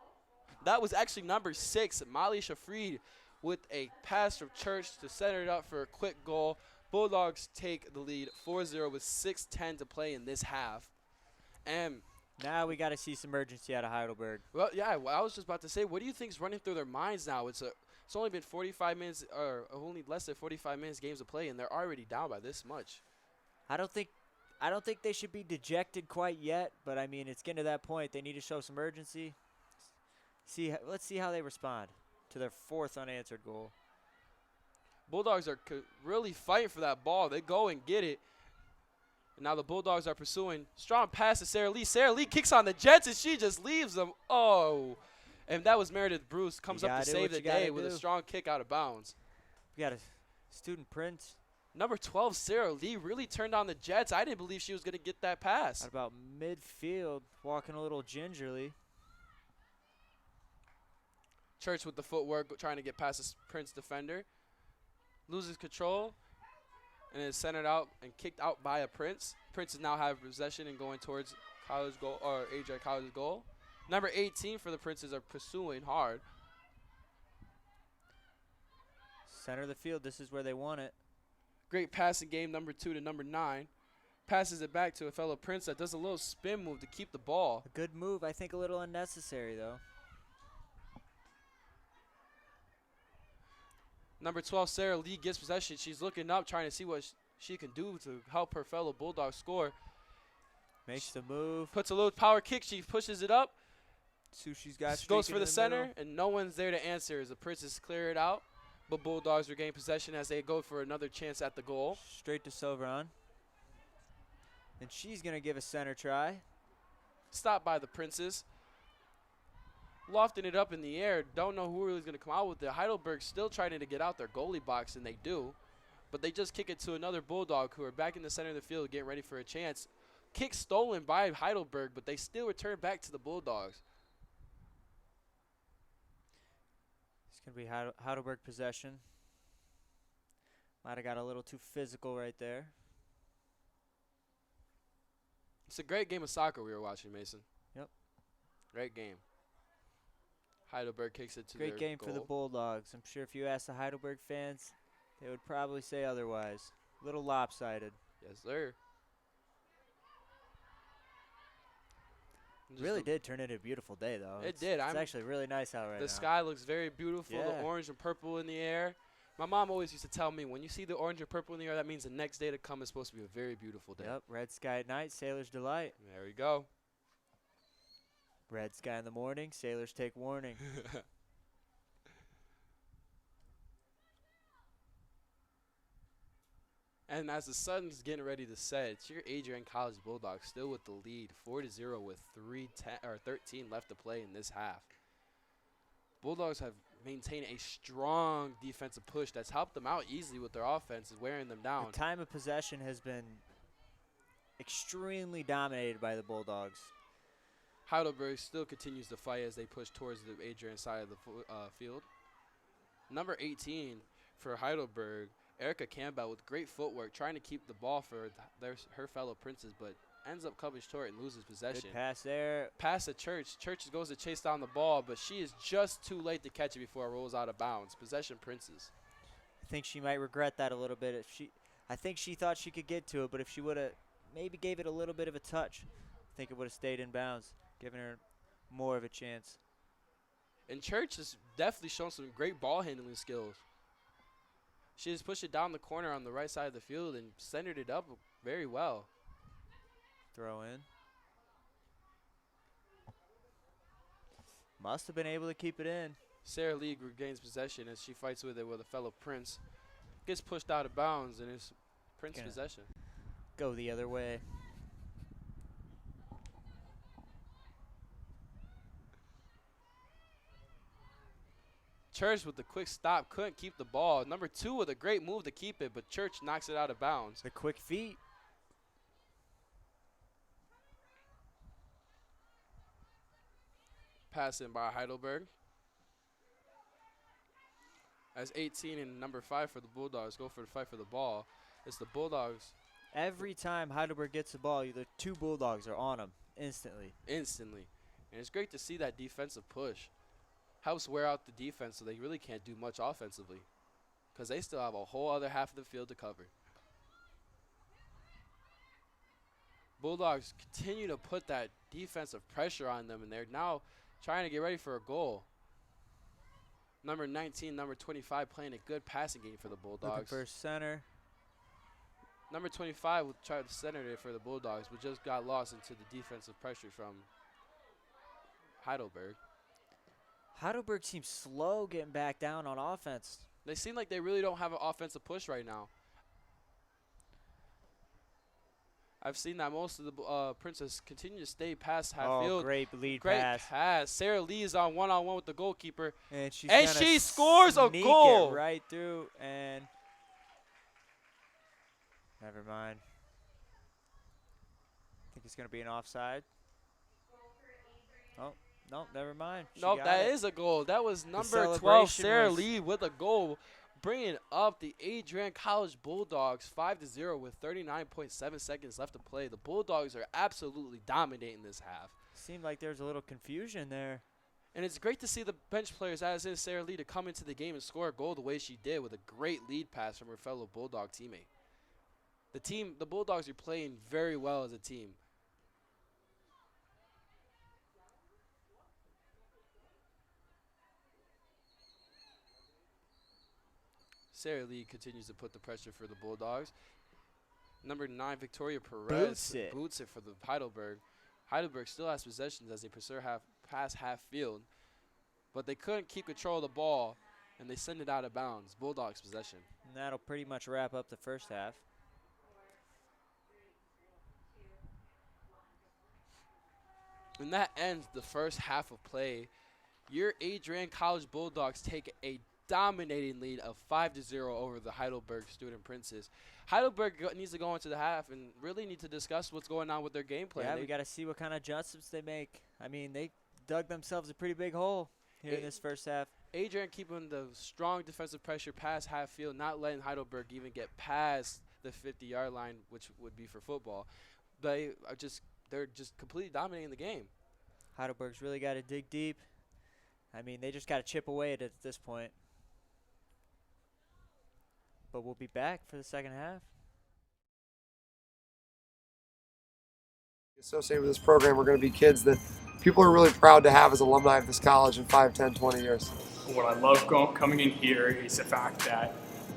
That was actually number 6, Molly Shafreed, with a pass from Church to center it up for a quick goal. Bulldogs take the lead 4-0 with 6:10 to play in this half. And now we got to see some urgency out of Heidelberg. well, yeah, I was just about to say, what do you think is running through their minds now? It's only been 45 minutes, or only less than 45 minutes games of play, and they're already down by this much. I don't think they should be dejected quite yet, but I mean, it's getting to that point. They need to show some urgency. Let's see how they respond to their 4th unanswered goal. Bulldogs are really fighting for that ball. They go and get it. And now the Bulldogs are pursuing. Strong pass to Sarah Lee. Sarah Lee kicks on the Jets, and she just leaves them. Oh. And that was Meredith Bruce. Comes up to save the day with a strong kick out of bounds. We got a student Prince. Number 12, Sarah Lee, really turned on the Jets. I didn't believe she was going to get that pass. At about midfield, walking a little gingerly. Church with the footwork, trying to get past the Prince defender. Loses control and is centered out and kicked out by a Prince. Prince now have possession and going towards college goal, or Adrian College's goal. Number 18 for the Princes are pursuing hard. Center of the field, this is where they want it. Great passing game, number 2 to number 9. Passes it back to a fellow Prince that does a little spin move to keep the ball. A good move, I think a little unnecessary though. Number 12, Sarah Lee gets possession. She's looking up, trying to see what she can do to help her fellow Bulldog score. Makes the move. Puts a little power kick. She pushes it up. Sushi's got Goes for the center, and no one's there to answer as the Princes clear it out. But Bulldogs regain possession as they go for another chance at the goal. Straight to Silveron. And she's going to give a center try. Stopped by the Princes. Lofting it up in the air. Don't know who really is going to come out with it. Heidelberg still trying to get out their goalie box, and they do. But they just kick it to another Bulldog who are back in the center of the field getting ready for a chance. Kick stolen by Heidelberg, but they still return back to the Bulldogs. It's going to be Heidelberg possession. Might have got a little too physical right there. It's a great game of soccer we were watching, Mason. Yep. Great game. Heidelberg kicks it to Great their game goal. for the Bulldogs. I'm sure if you ask the Heidelberg fans, they would probably say otherwise. A little lopsided. Yes, sir. Really did turn into a beautiful day, though. It did. It's actually really nice out right now. The sky looks very beautiful. Yeah. The orange and purple in the air. My mom always used to tell me, when you see the orange and purple in the air, that means the next day to come is supposed to be a very beautiful day. Yep, red sky at night, sailor's delight. There we go. Red sky in the morning, sailors take warning. And as the sun's getting ready to set, it's your Adrian College Bulldogs still with the lead, 4-0 with 13 left to play in this half. Bulldogs have maintained a strong defensive push that's helped them out easily with their offense, wearing them down. The time of possession has been extremely dominated by the Bulldogs. Heidelberg still continues to fight as they push towards the Adrian side of the field. Number 18 for Heidelberg, Erica Campbell with great footwork, trying to keep the ball for her fellow Princes, but ends up coming short and loses possession. Good pass there. Pass to Church. Church goes to chase down the ball, but she is just too late to catch it before it rolls out of bounds. Possession Princes. I think she might regret that a little bit. I think she thought she could get to it, but if she would have maybe gave it a little bit of a touch, I think it would have stayed in bounds, giving her more of a chance. And Church has definitely shown some great ball handling skills. She just pushed it down the corner on the right side of the field and centered it up very well. Throw in. Must have been able to keep it in. Sarah Lee regains possession as she fights with it with a fellow Prince. gets pushed out of bounds, and it's Prince Gonna possession. Go the other way. Church with the quick stop, couldn't keep the ball. Number 2 with a great move to keep it, but Church knocks it out of bounds. The quick feet. Pass in by Heidelberg. As 18 and number 5 for the Bulldogs go for the fight for the ball. It's the Bulldogs. Every time Heidelberg gets the ball, the 2 Bulldogs are on them instantly. Instantly. And it's great to see that defensive push. Helps wear out the defense so they really can't do much offensively because they still have a whole other half of the field to cover. Bulldogs continue to put that defensive pressure on them, and they're now trying to get ready for a goal. Number 19, number 25 playing a good passing game for the Bulldogs. Looking for center. Number 25 will try to center it for the Bulldogs, but just got lost into the defensive pressure from Heidelberg. Heidelberg seems slow getting back down on offense. They seem like they really don't have an offensive push right now. I've seen that most of the Princess continue to stay past half field. Great lead Great pass. Sarah Lee is on one-on-one with the goalkeeper. And she scores a goal. It right through, and never mind. I think it's going to be an offside. Oh. Nope, never mind. Nope, that is a goal. That was number 12, Sarah Lee, with a goal, bringing up the Adrian College Bulldogs 5-0 with 39.7 seconds left to play. The Bulldogs are absolutely dominating this half. Seemed like there's a little confusion there. And it's great to see the bench players, as is Sarah Lee, to come into the game and score a goal the way she did with a great lead pass from her fellow Bulldog teammate. The Bulldogs are playing very well as a team. Sarah Lee continues to put the pressure for the Bulldogs. Number 9, Victoria Perez boots it for the Heidelberg. Heidelberg still has possessions as they pursue past half field, but they couldn't keep control of the ball, and they send it out of bounds. Bulldogs possession. And that'll pretty much wrap up the first half. And that ends the first half of play. Your Adrian College Bulldogs take a dominating lead of 5-0 over the Heidelberg Student Princes. Heidelberg needs to go into the half and really need to discuss what's going on with their game plan. Yeah, we got to see what kind of adjustments they make. I mean, they dug themselves a pretty big hole here in this first half. Adrian keeping the strong defensive pressure past half field, not letting Heidelberg even get past the 50-yard line, which would be for football. They're just completely dominating the game. Heidelberg's really got to dig deep. I mean, they just got to chip away at it at this point. But we'll be back for the second half. Associated with this program are going to be kids that people are really proud to have as alumni of this college in 5, 10, 20 years. What I love coming in here is the fact that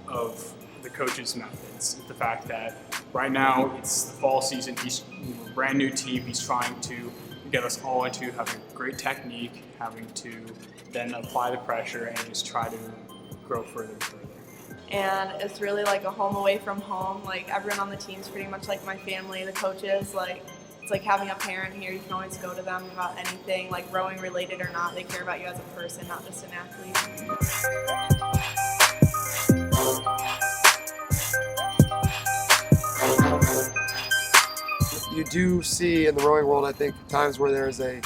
of the coach's methods. The fact that right now it's the fall season, he's a brand new team, he's trying to get us all into having great technique, having to then apply the pressure and just try to grow further and further. And it's really like a home away from home. Like everyone on the team is pretty much like my family, the coaches, like it's like having a parent here. You can always go to them about anything, like rowing related or not. They care about you as a person, not just an athlete. You do see in the rowing world, I think, times where there is a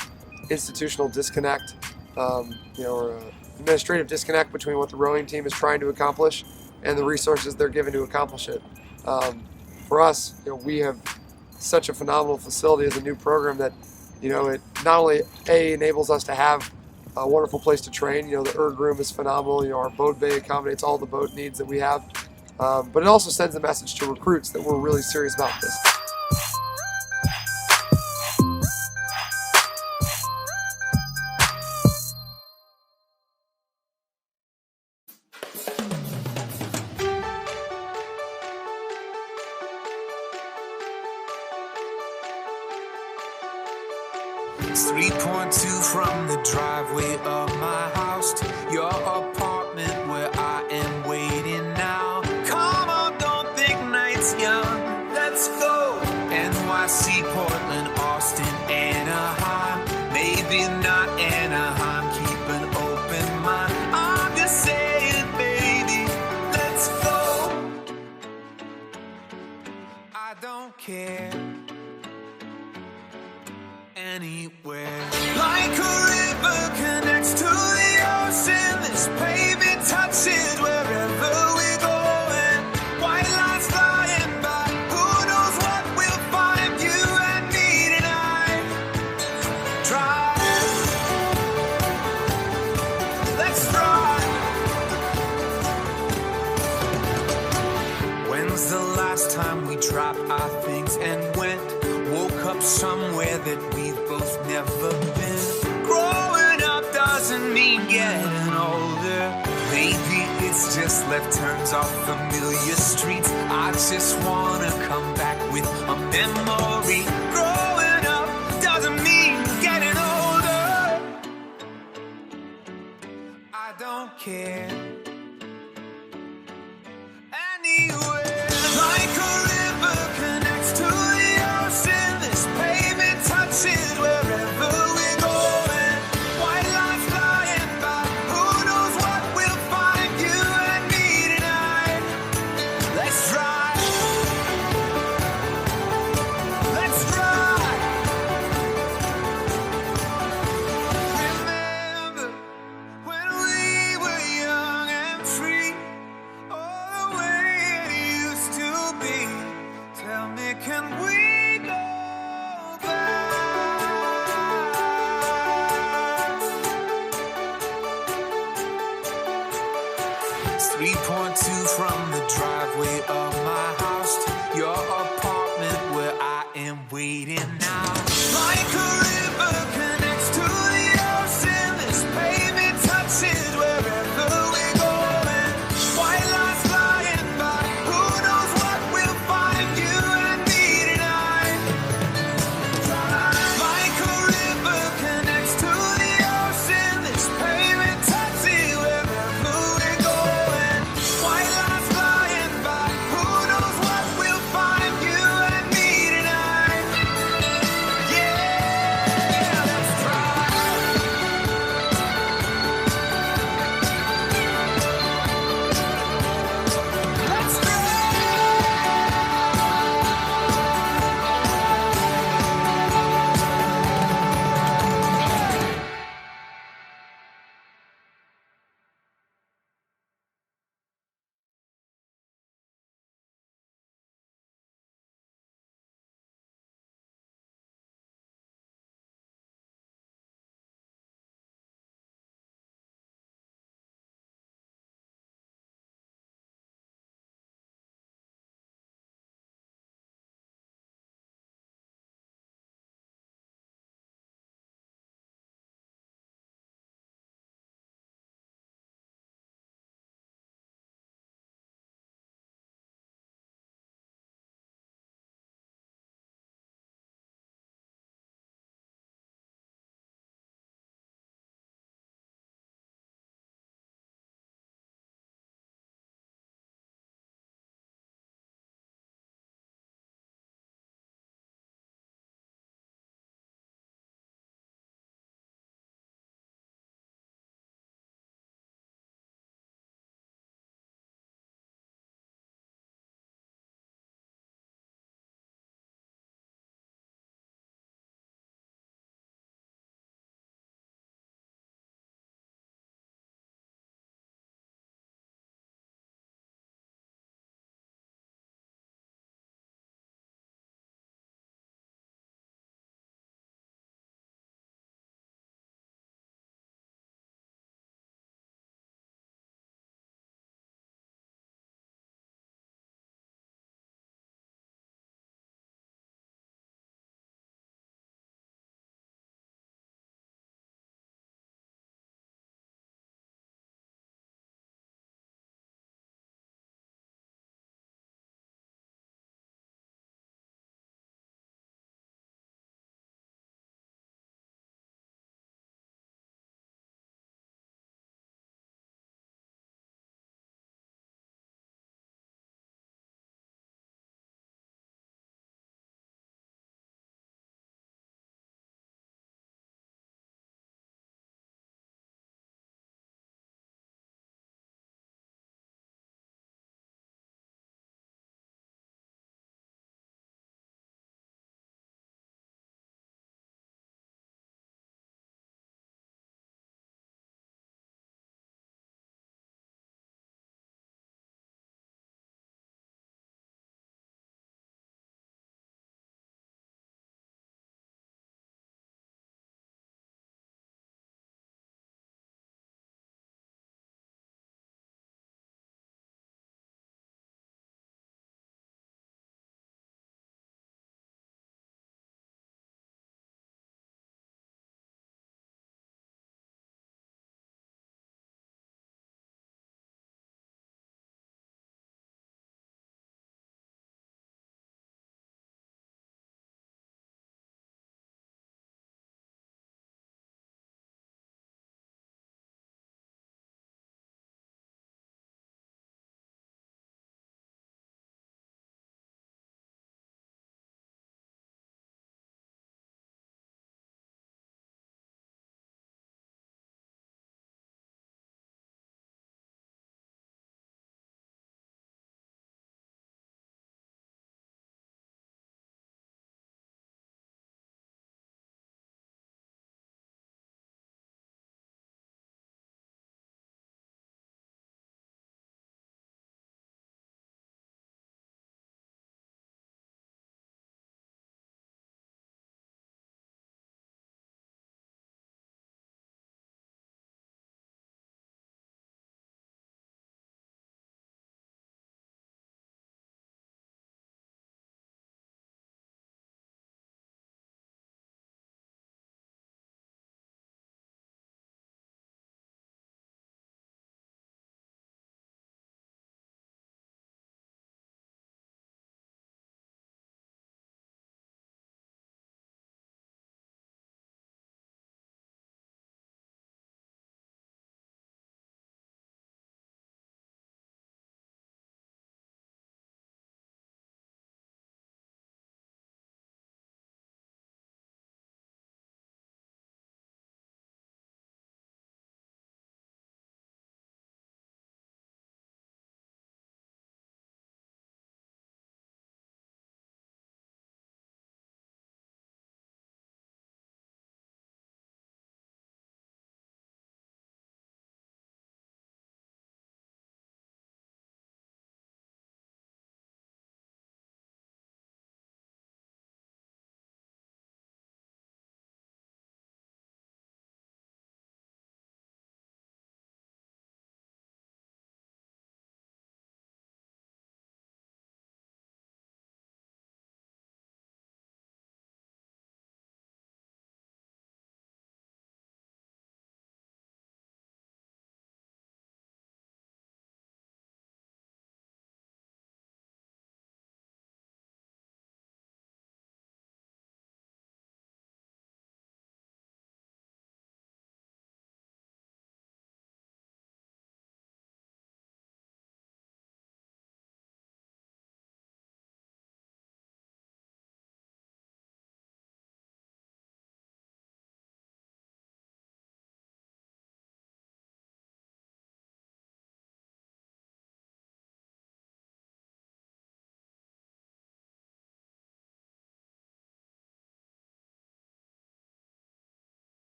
institutional disconnect, or an administrative disconnect between what the rowing team is trying to accomplish and the resources they're given to accomplish it. For us, we have such a phenomenal facility as a new program that, it not only enables us to have a wonderful place to train. The erg room is phenomenal. Our boat bay accommodates all the boat needs that we have, but it also sends a message to recruits that we're really serious about this. It's 3.2 from the driveway of my house to your apartment where I am waiting now. Come it's young. Let's go. NYC, Portland, Austin, Anaheim. Maybe not Anaheim. Keep an open mind. I'm just saying, baby, let's go. I don't care. Anywhere. Like a river connects to the ocean. This pavement touches wherever we're going. White lines flying by. Who knows what we'll find? You and me tonight. Drive. Let's drive. When's the last time we dropped our things and went? Woke up somewhere that we've both never been. Growing up doesn't mean getting older. Maybe it's just left turns off familiar streets. I just wanna come back with a memory. Growing up doesn't mean getting older. I don't care. Anywhere. Like a river connects to the ocean. This pavement touches wherever we're going. White lines flying by. Who knows what we'll find? You and me tonight. Let's drive. Let's drive. Remember when we were young.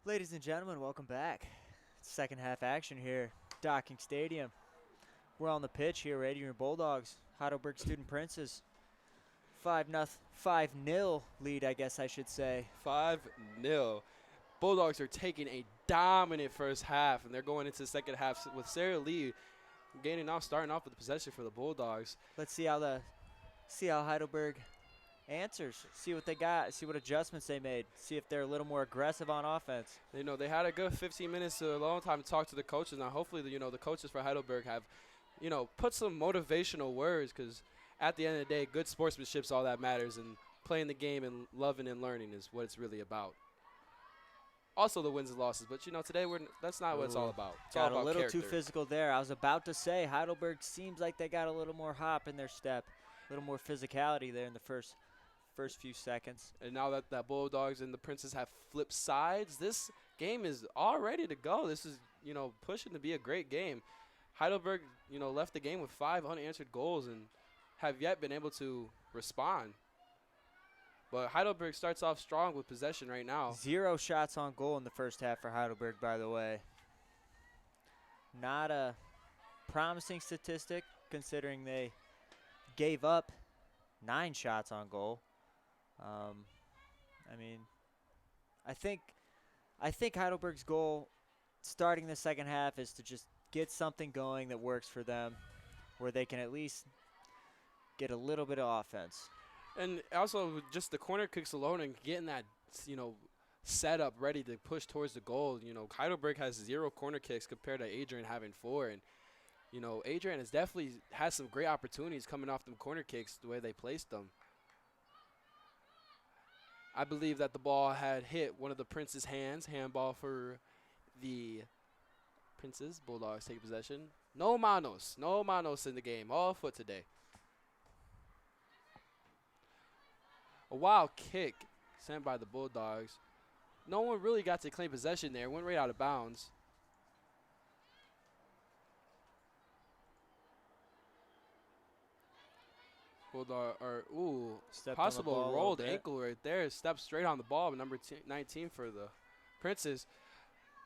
Ladies and gentlemen, welcome back. Second half action here, Docking Stadium. We're on the pitch here, Adrian Bulldogs, Heidelberg Student Princes. 5-0 lead, I guess I should say. 5-0. Bulldogs are taking a dominant first half, and they're going into the second half with Sarah Lee starting off with the possession for the Bulldogs. Let's see how Heidelberg answers. See what they got. See what adjustments they made. See if they're a little more aggressive on offense. They had a good 15 minutes to a long time to talk to the coaches. Now, hopefully, the coaches for Heidelberg have, put some motivational words, because at the end of the day, good sportsmanship is all that matters, and playing the game and loving and learning is what it's really about. Also the wins and losses, but today that's not what it's all about. It's all got about a little character. too physical there. I was about to say Heidelberg seems like they got a little more hop in their step, a little more physicality there in the first few seconds. And now that Bulldogs and the Princes have flipped sides, this game is all ready to go. This is pushing to be a great game. Heidelberg left the game with 5 unanswered goals and have yet been able to respond. But Heidelberg starts off strong with possession right now. 0 shots on goal in the first half for Heidelberg, by the way. Not a promising statistic, considering they gave up 9 shots on goal. I think Heidelberg's goal starting the second half is to just get something going that works for them, where they can at least get a little bit of offense. And also just the corner kicks alone and getting that, set up ready to push towards the goal. Heidelberg has 0 corner kicks compared to Adrian having 4. And, Adrian has definitely had some great opportunities coming off them corner kicks the way they placed them. I believe that the ball had hit one of the Prince's hands. Handball for the Princes. Bulldogs take possession. No manos in the game. All foot today. A wild kick sent by the Bulldogs. No one really got to claim possession there. Went right out of bounds. Bulldog, possible rolled ankle right there. Steps straight on the ball, but number 19 for the Princes.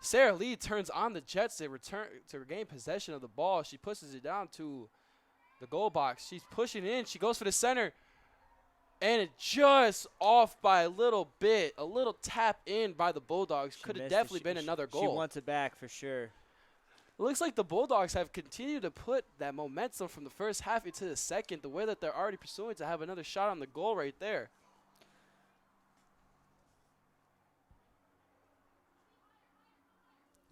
Sarah Lee turns on the Jets to regain possession of the ball. She pushes it down to the goal box. She's pushing in. She goes for the center. And it just off by a little bit, a little tap in by the Bulldogs. Could have definitely been another goal. She wants it back for sure. It looks like the Bulldogs have continued to put that momentum from the first half into the second, the way that they're already pursuing to have another shot on the goal right there.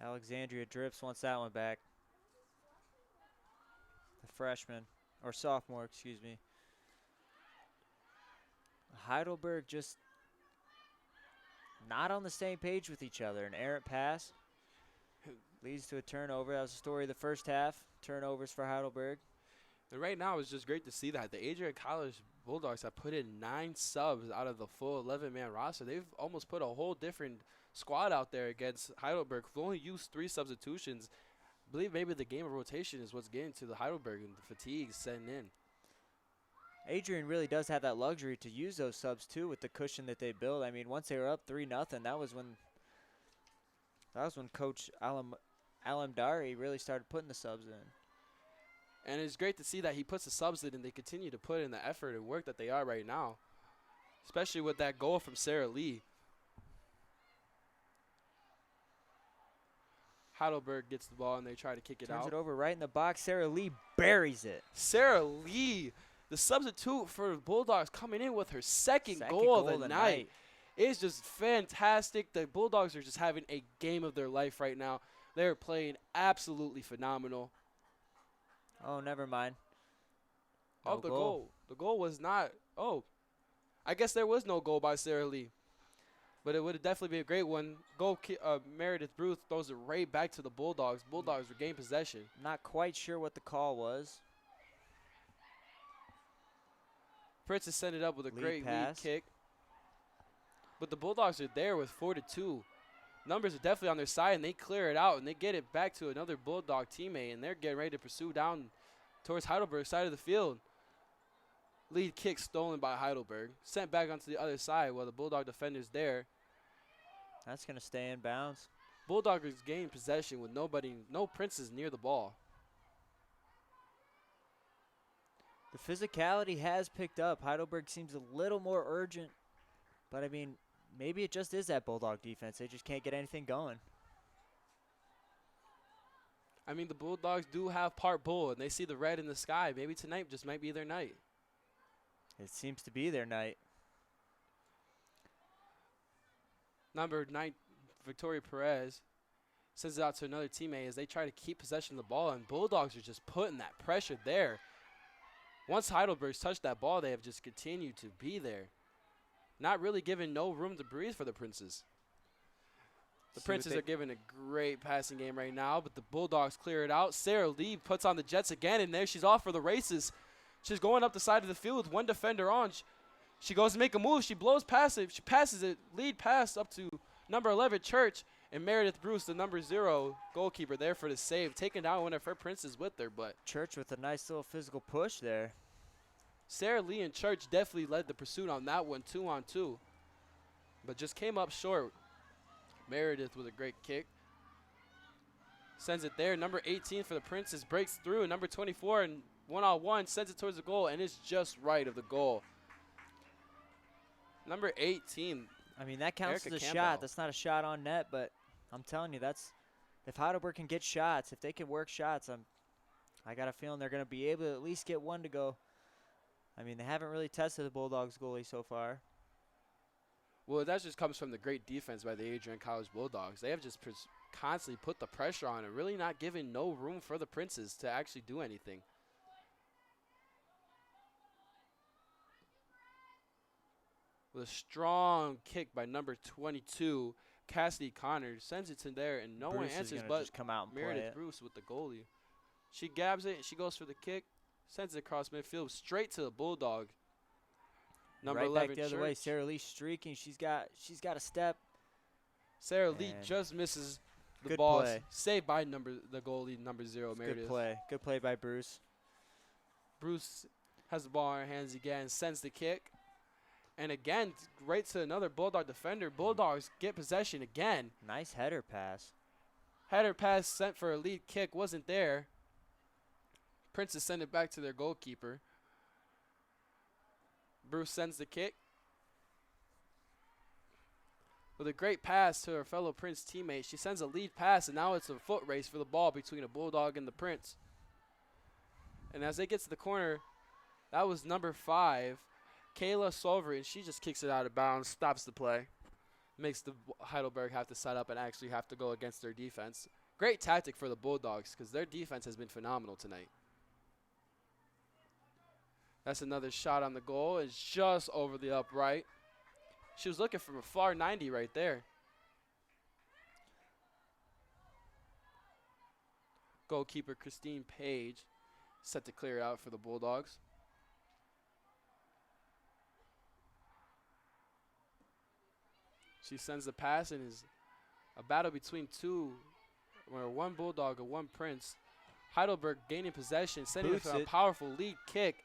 Alexandria Drips wants that one back. The freshman, or sophomore, excuse me. Heidelberg just not on the same page with each other. An errant pass leads to a turnover. That was the story of the first half. Turnovers for Heidelberg. And right now it's just great to see that. The Adrian College Bulldogs have put in 9 subs out of the full 11-man roster. They've almost put a whole different squad out there against Heidelberg, who only used 3 substitutions. I believe maybe the game of rotation is what's getting to the Heidelberg and the fatigue setting in. Adrian really does have that luxury to use those subs too, with the cushion that they build. I mean, once they were up 3-0, that was when Coach Alamdari really started putting the subs in. And it's great to see that he puts the subs in and they continue to put in the effort and work that they are right now, especially with that goal from Sarah Lee. Heidelberg gets the ball and they try to kick it out. Turns it over right in the box. Sarah Lee buries it. Sarah Lee, the substitute for Bulldogs, coming in with her second goal of the night. It's just fantastic. The Bulldogs are just having a game of their life right now. They're playing absolutely phenomenal. Oh, never mind. No goal. The goal was not. Oh, I guess there was no goal by Sarah Lee. But it would have definitely been a great one. Meredith Ruth throws it right back to the Bulldogs. Bulldogs regain possession. Not quite sure what the call was. Princess sent it up with a great pass. lead kick. But the Bulldogs are there with 4-2. Numbers are definitely on their side, and they clear it out, and they get it back to another Bulldog teammate, and they're getting ready to pursue down towards Heidelberg side of the field. Lead kick stolen by Heidelberg. Sent back onto the other side while the Bulldog defender's there. That's going to stay in bounds. Bulldogs gain possession with no Princes near the ball. The physicality has picked up. Heidelberg seems a little more urgent, but I mean, maybe it just is that Bulldog defense. They just can't get anything going. I mean, the Bulldogs do have part bull, and they see the red in the sky. Maybe tonight just might be their night. It seems to be their night. Number 9, Victoria Perez, sends it out to another teammate as they try to keep possession of the ball, and Bulldogs are just putting that pressure there. Once Heidelberg's touched that ball, they have just continued to be there, not really giving no room to breathe for the Princes. The Princes are giving a great passing game right now, but the Bulldogs clear it out. Sarah Lee puts on the Jets again, and there she's off for the races. She's going up the side of the field with one defender on. She goes to make a move. She blows past it. She passes it, lead pass up to number 11, Church, and Meredith Bruce, the number 0 goalkeeper, there for the save, taking down one of her Princes with her. But Church with a nice little physical push there. Sarah Lee and Church definitely led the pursuit on that one, 2-on-2, but just came up short. Meredith with a great kick. Sends it there. Number 18 for the Princes breaks through, and number 24 and one-on-one sends it towards the goal, and it's just right of the goal. Number 18. I mean, that counts Erica as a Campbell. shot. That's not a shot on net, but I'm telling you, that's if Heidelberg can get shots, if they can work shots, I got a feeling they're going to be able to at least get one to go. I mean, they haven't really tested the Bulldogs goalie so far. Well, that just comes from the great defense by the Adrian College Bulldogs. They have just constantly put the pressure on and really not giving no room for the Princes to actually do anything. With a strong kick by number 22, Cassidy Connor sends it to there, and no one answers but just come out and play Meredith it. Bruce with the goalie. She grabs it, and she goes for the kick, sends it across midfield straight to the Bulldog. Number right 11, back the other way. Sarah Lee streaking. She's got a step. Sarah Lee And just misses the good ball. play. Saved by the goalie, number 0, Meredith. Good play. Good play by Bruce. Bruce has the ball in her hands again, sends the kick. And again, right to another Bulldog defender. Bulldogs get possession again. Nice header pass. Header pass sent for a lead kick, wasn't there. Princes send it back to their goalkeeper. Bruce sends the kick. With a great pass to her fellow Prince teammate, she sends a lead pass, and now it's a foot race for the ball between a Bulldog and the Prince. And as they get to the corner, that was number 5, Kayla Solvery, she just kicks it out of bounds, stops the play. Makes the Heidelberg have to set up and actually have to go against their defense. Great tactic for the Bulldogs because their defense has been phenomenal tonight. That's another shot on the goal. It's just over the upright. She was looking from a far 90 right there. Goalkeeper Christine Page set to clear it out for the Bulldogs. She sends the pass, and is a battle between one Bulldog and one Prince. Heidelberg gaining possession, sending it for a powerful lead kick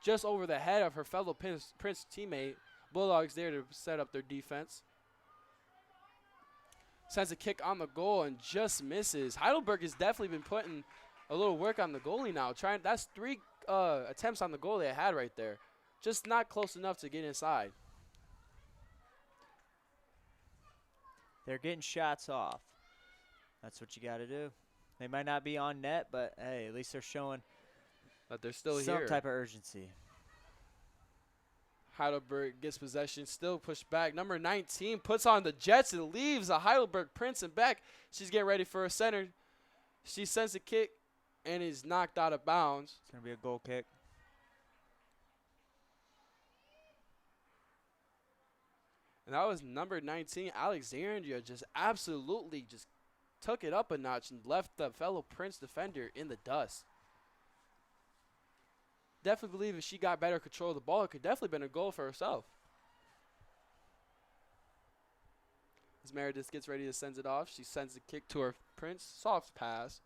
just over the head of her fellow Prince teammate. Bulldogs there to set up their defense. Sends a kick on the goal and just misses. Heidelberg has definitely been putting a little work on the goalie now. That's 3 attempts on the goal they had right there. Just not close enough to get inside. They're getting shots off. That's what you got to do. They might not be on net, but hey, at least they're showing But they're still some here. type of urgency. Heidelberg gets possession, still pushed back. Number 19 puts on the Jets and leaves a Heidelberg Prince and back. She's getting ready for a center. She sends a kick and is knocked out of bounds. It's going to be a goal kick. And that was number 19, Alexandria, just absolutely just took it up a notch and left the fellow Prince defender in the dust. Definitely believe if she got better control of the ball, it could definitely been a goal for herself. As Meredith gets ready to send it off, she sends the kick to her Prince. Soft pass.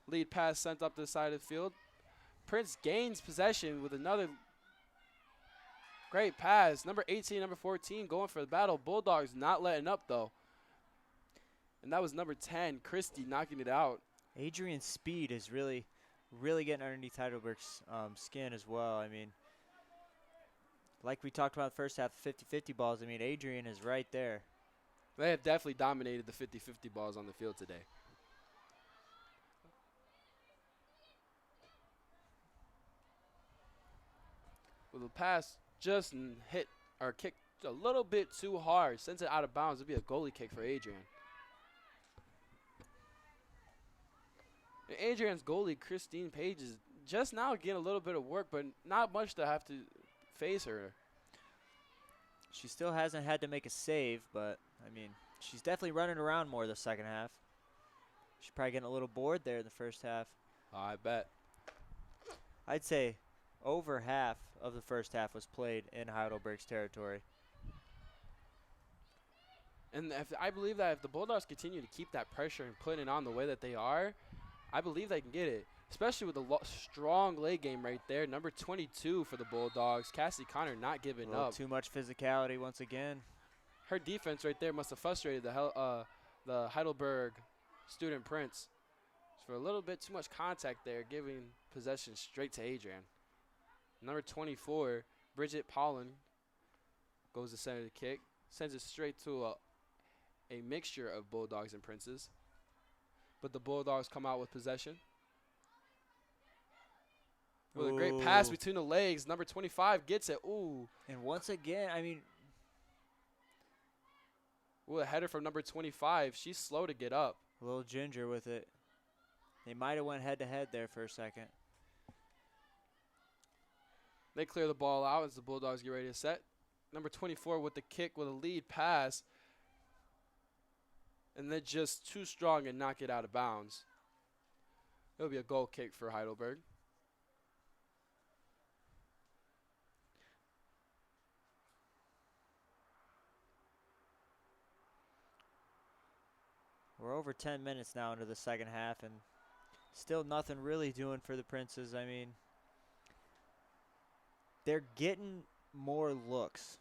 Lead pass sent up to the side of the field. Prince gains possession with another Great pass. Number 18, number 14 going for the battle. Bulldogs not letting up, though. And that was number 10, Christie, knocking it out. Adrian's speed is really getting underneath Heidelberg's skin as well. I mean, like we talked about the first half, 50-50 balls. I mean, Adrian is right there. They have definitely dominated the 50-50 balls on the field today. Well, the pass just hit or kicked a little bit too hard. Sends it out of bounds. It'll be a goalie kick for Adrian. And Adrian's goalie, Christine Page, is just now getting a little bit of work, but not much to have to face her. She still hasn't had to make a save, but, I mean, she's definitely running around more the second half. She's probably getting a little bored there in the first half. I bet. I'd say over half of the first half was played in Heidelberg's territory. And I believe that if the Bulldogs continue to keep that pressure and putting it on the way that they are, I believe they can get it, especially with the strong leg game right there. Number 22 for the Bulldogs, Cassie Connor, not giving up. Too much physicality once again. Her defense right there must have frustrated the Heidelberg student Prince. For a little bit too much contact there, giving possession straight to Adrian. Number 24, Bridget Pollen, goes to center the kick, sends it straight to a mixture of Bulldogs and Princes. But the Bulldogs come out with possession. With a great pass between the legs. Number 25 gets it. Ooh. And once again, I mean. Ooh, a header from number 25. She's slow to get up. A little ginger with it. They might have went head-to-head there for a second. They clear the ball out as the Bulldogs get ready to set. Number 24 with the kick with a lead pass. And they're just too strong and knock it out of bounds. It'll be a goal kick for Heidelberg. We're over 10 minutes now into the second half, and still nothing really doing for the Princes. I mean, they're getting more looks,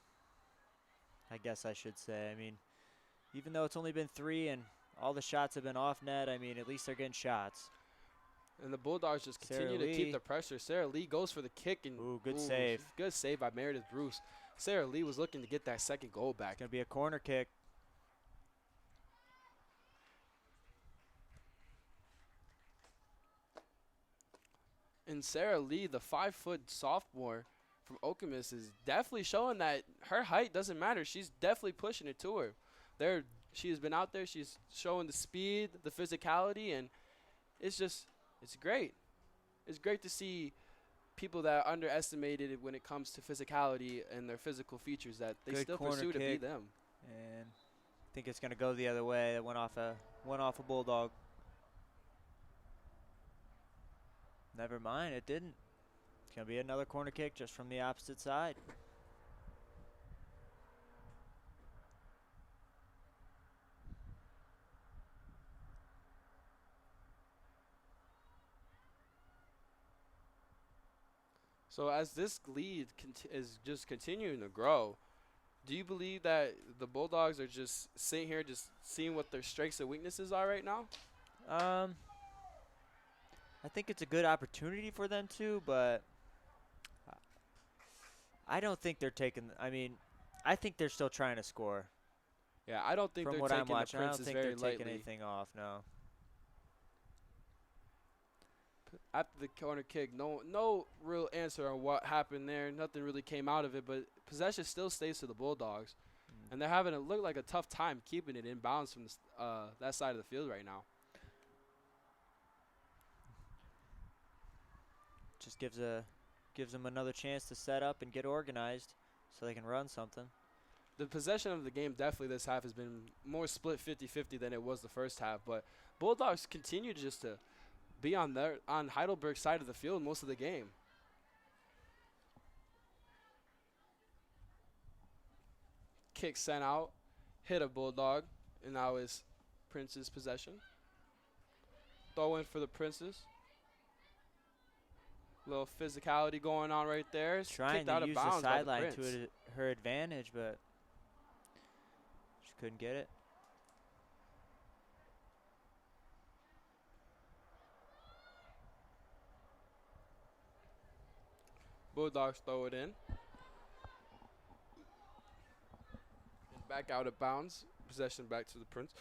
I guess I should say. I mean, even though it's only been 3 and all the shots have been off net, I mean, at least they're getting shots. And the Bulldogs just continue to keep the pressure. Sarah Lee goes for the kick. And good save. Good save by Meredith Bruce. Sarah Lee was looking to get that second goal back. It's going to be a corner kick. And Sarah Lee, the 5-foot sophomore from Okemos, is definitely showing that her height doesn't matter. She's definitely pushing it to her. She has been out there. She's showing the speed, the physicality, and it's great. It's great to see people that are underestimated when it comes to physicality and their physical features, that they still pursue to be them. And I think it's going to go the other way. It went off a Bulldog. Never mind, it didn't. It's going to be another corner kick just from the opposite side. So as this lead is just continuing to grow, do you believe that the Bulldogs are just sitting here just seeing what their strengths and weaknesses are right now? I think it's a good opportunity for them to, but I don't think they're taking – I mean, I think they're still trying to score. Yeah, I don't think they're taking the Princes very lightly. I don't think they're taking anything off, no. After the corner kick, no real answer on what happened there. Nothing really came out of it, but possession still stays to the Bulldogs. And they're having it look like a tough time keeping it in bounds from that side of the field right now. Just gives them another chance to set up and get organized so they can run something. The possession of the game definitely this half has been more split 50-50 than it was the first half, but Bulldogs continue just to be on Heidelberg's side of the field most of the game. Kick sent out, hit a Bulldog, and now is Prince's possession. Throw in for the Princes. Little physicality going on right there. It's Trying kicked out to of use the bounds by the sideline Prince. to her advantage, but she couldn't get it. Bulldogs throw it in. And back out of bounds. Possession back to the Prince.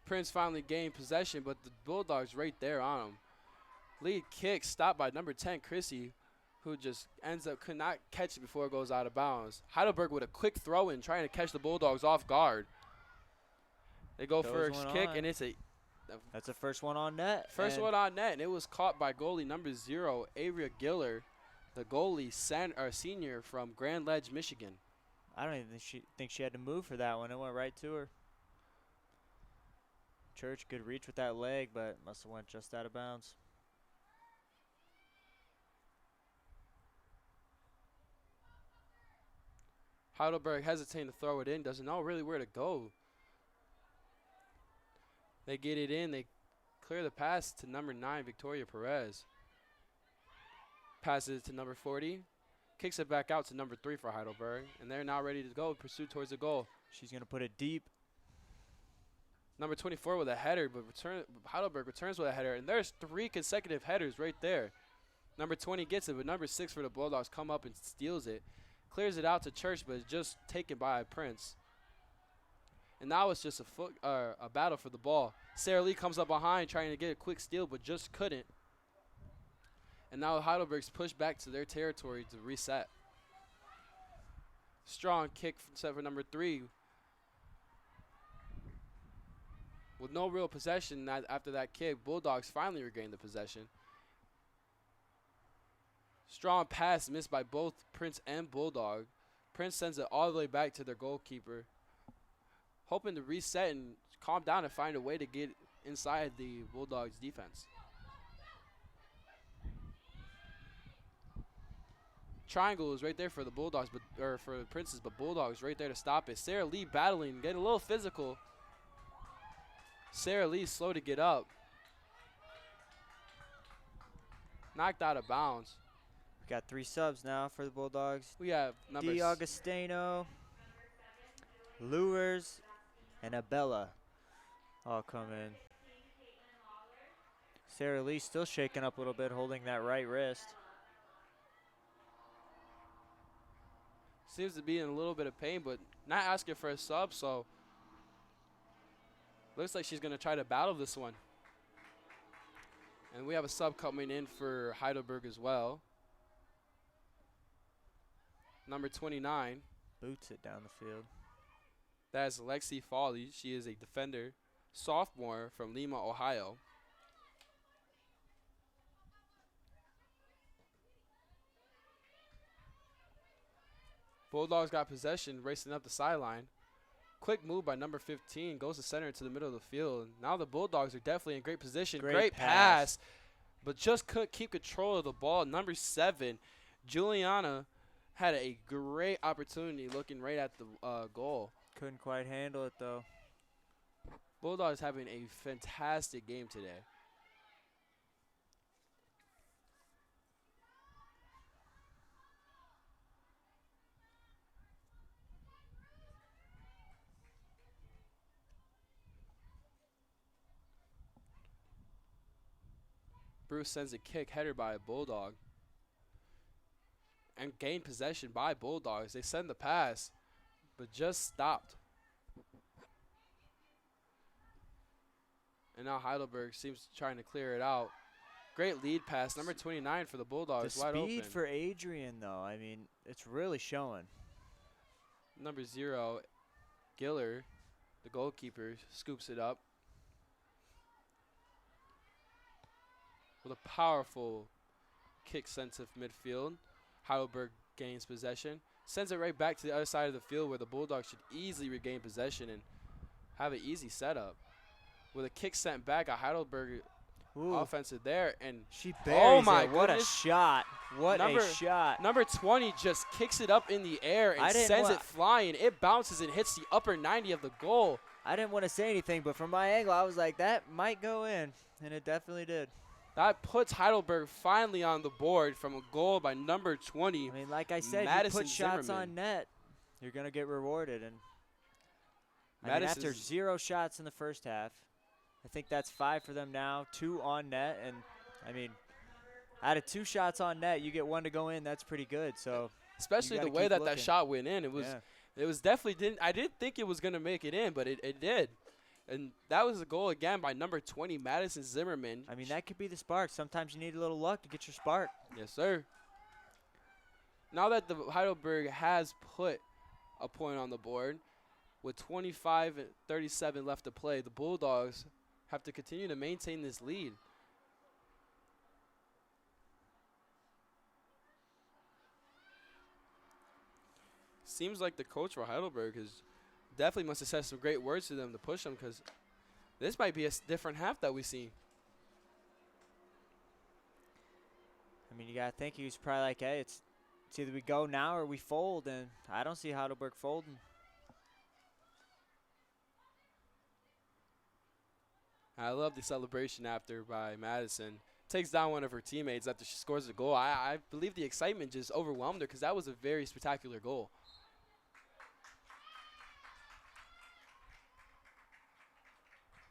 Prince finally gained possession, but the Bulldogs right there on him. Lead kick stopped by number 10, Chrissy, who just could not catch it before it goes out of bounds. Heidelberg with a quick throw in, trying to catch the Bulldogs off guard. They go first kick, and it's that's the first one on net. First one on net, and it was caught by goalie number 0, Adrian Giller, the goalie senior from Grand Ledge, Michigan. I don't even think she had to move for that one. It went right to her. Church good reach with that leg, but must have went just out of bounds. Heidelberg hesitating to throw it in, doesn't know really where to go. They get it in, they clear the pass to number 9, Victoria Perez. Passes it to number 40, kicks it back out to number 3 for Heidelberg, and they're now ready to go, pursue towards the goal. She's going to put it deep. Number 24 with a header, but Heidelberg returns with a header, and there's 3 consecutive headers right there. Number 20 gets it, but number 6 for the Bulldogs come up and steals it. Clears it out to Church, but it's just taken by Prince. And now it's just a battle for the ball. Sarah Lee comes up behind trying to get a quick steal, but just couldn't. And now Heidelberg's pushed back to their territory to reset. Strong kick set for number 3. With no real possession after that kick, Bulldogs finally regain the possession. Strong pass missed by both Prince and Bulldog. Prince sends it all the way back to their goalkeeper, hoping to reset and calm down and find a way to get inside the Bulldogs' defense. Triangle is right there for the Bulldogs, or for the Princes, but Bulldogs right there to stop it. Sarah Lee battling, getting a little physical. Sarah Lee slow to get up. Knocked out of bounds. We got 3 subs now for the Bulldogs. We have number D'Agostino, Lures, and Abella all come in. Sarah Lee still shaking up a little bit, holding that right wrist. Seems to be in a little bit of pain, but not asking for a sub, so looks like she's going to try to battle this one. And we have a sub coming in for Heidelberg as well. Number 29. Boots it down the field. That is Lexi Foley. She is a defender, sophomore from Lima, Ohio. Bulldogs got possession, racing up the sideline. Quick move by number 15, goes to center into the middle of the field. Now the Bulldogs are definitely in great position. Great pass, but just couldn't keep control of the ball. Number 7, Juliana, had a great opportunity looking right at the goal. Couldn't quite handle it, though. Bulldogs having a fantastic game today. Bruce sends a kick headed by a Bulldog. And gained possession by Bulldogs. They send the pass, but just stopped. And now Heidelberg seems trying to clear it out. Great lead pass, number 29 for the Bulldogs, wide open. The speed for Adrian, though, I mean, it's really showing. Number 0, Giller, the goalkeeper, scoops it up. With a powerful kick sent to midfield. Heidelberg gains possession. Sends it right back to the other side of the field where the Bulldogs should easily regain possession and have an easy setup. With a kick sent back, a Heidelberg Ooh. offensive there. And She buries oh my it. What goodness. a shot. What a shot. Number 20 just kicks it up in the air and sends it flying. It bounces and hits the upper 90 of the goal. I didn't want to say anything, but from my angle, I was like, that might go in, and it definitely did. That puts Heidelberg finally on the board from a goal by number 20. I mean, like I said, Madison you put shots Zimmerman. on net, you're going to get rewarded. And I mean, Madison after 0 shots in the first half, I think that's 5 for them now, 2 on net. And, I mean, out of 2 shots on net, you get 1 to go in. That's pretty good. So, especially the way that shot went in, it was definitely I didn't think it was going to make it in, but it did. And that was a goal again by number 20, Madison Zimmerman. I mean, that could be the spark. Sometimes you need a little luck to get your spark. Yes, sir. Now that the Heidelberg has put a point on the board, with 25:37 left to play, the Bulldogs have to continue to maintain this lead. Seems like the coach for Heidelberg definitely must have said some great words to them to push them, because this might be a different half that we see. I mean, you got to think he was probably like, hey, it's either we go now or we fold, and I don't see Heidelberg folding. I love the celebration after by Madison. Takes down one of her teammates after she scores a goal. I believe the excitement just overwhelmed her, because that was a very spectacular goal.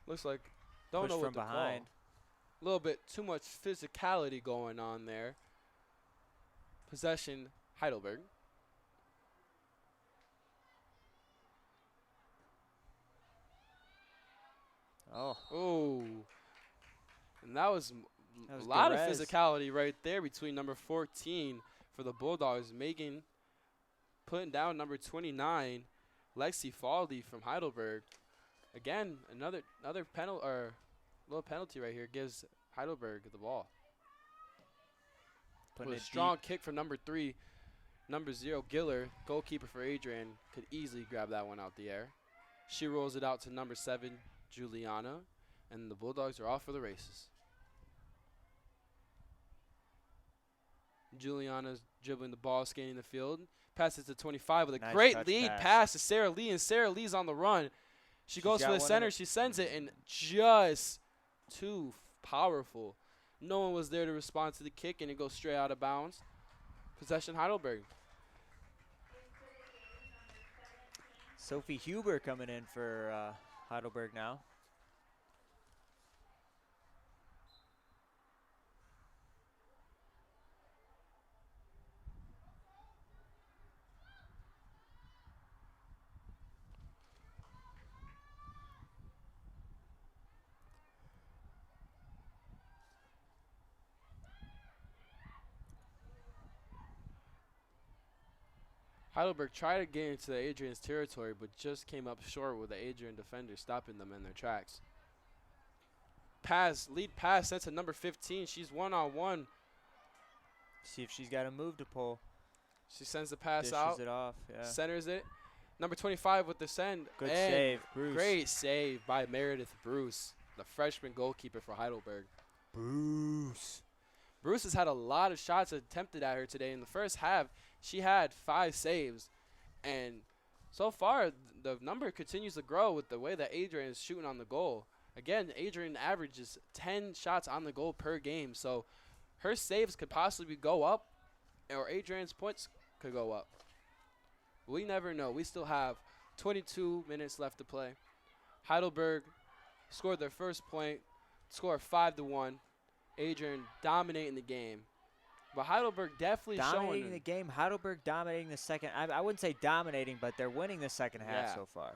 Looks like don't know what to call. A little bit too much physicality going on there. Possession, Heidelberg. Oh. And that was a lot of physicality right there between number 14 for the Bulldogs, Megan putting down number 29, Lexi Faldy from Heidelberg. Again, another penalty or little penalty right here gives Heidelberg the ball. With a strong kick from number 3, number 0, Giller, goalkeeper for Adrian, could easily grab that one out the air. She rolls it out to number 7, Juliana, and the Bulldogs are off for the races. Juliana's dribbling the ball, scanning the field, passes to 25 with a great lead pass to Sarah Lee, and Sarah Lee's on the run. She goes for the center. She sends it, and just too powerful. No one was there to respond to the kick, and it goes straight out of bounds. Possession, Heidelberg. Sophie Huber coming in for Heidelberg now. Heidelberg tried to get into Adrian's territory, but just came up short with the Adrian defender stopping them in their tracks. Lead pass sent to number 15. She's one-on-one. See if she's got a move to pull. She sends the pass Dishes out. It off, yeah. Centers it. Number 25 with the send. Good save, Bruce. Great save by Meredith Bruce, the freshman goalkeeper for Heidelberg. Bruce has had a lot of shots attempted at her today. In the first half, she had 5 saves. And so far, the number continues to grow with the way that Adrian is shooting on the goal. Again, Adrian averages 10 shots on the goal per game. So her saves could possibly go up, or Adrian's points could go up. We never know. We still have 22 minutes left to play. Heidelberg scored their first point, scored 5-1. Adrian dominating the game. But Heidelberg definitely dominating the game. Heidelberg dominating the second. I wouldn't say dominating, but they're winning the second half so far.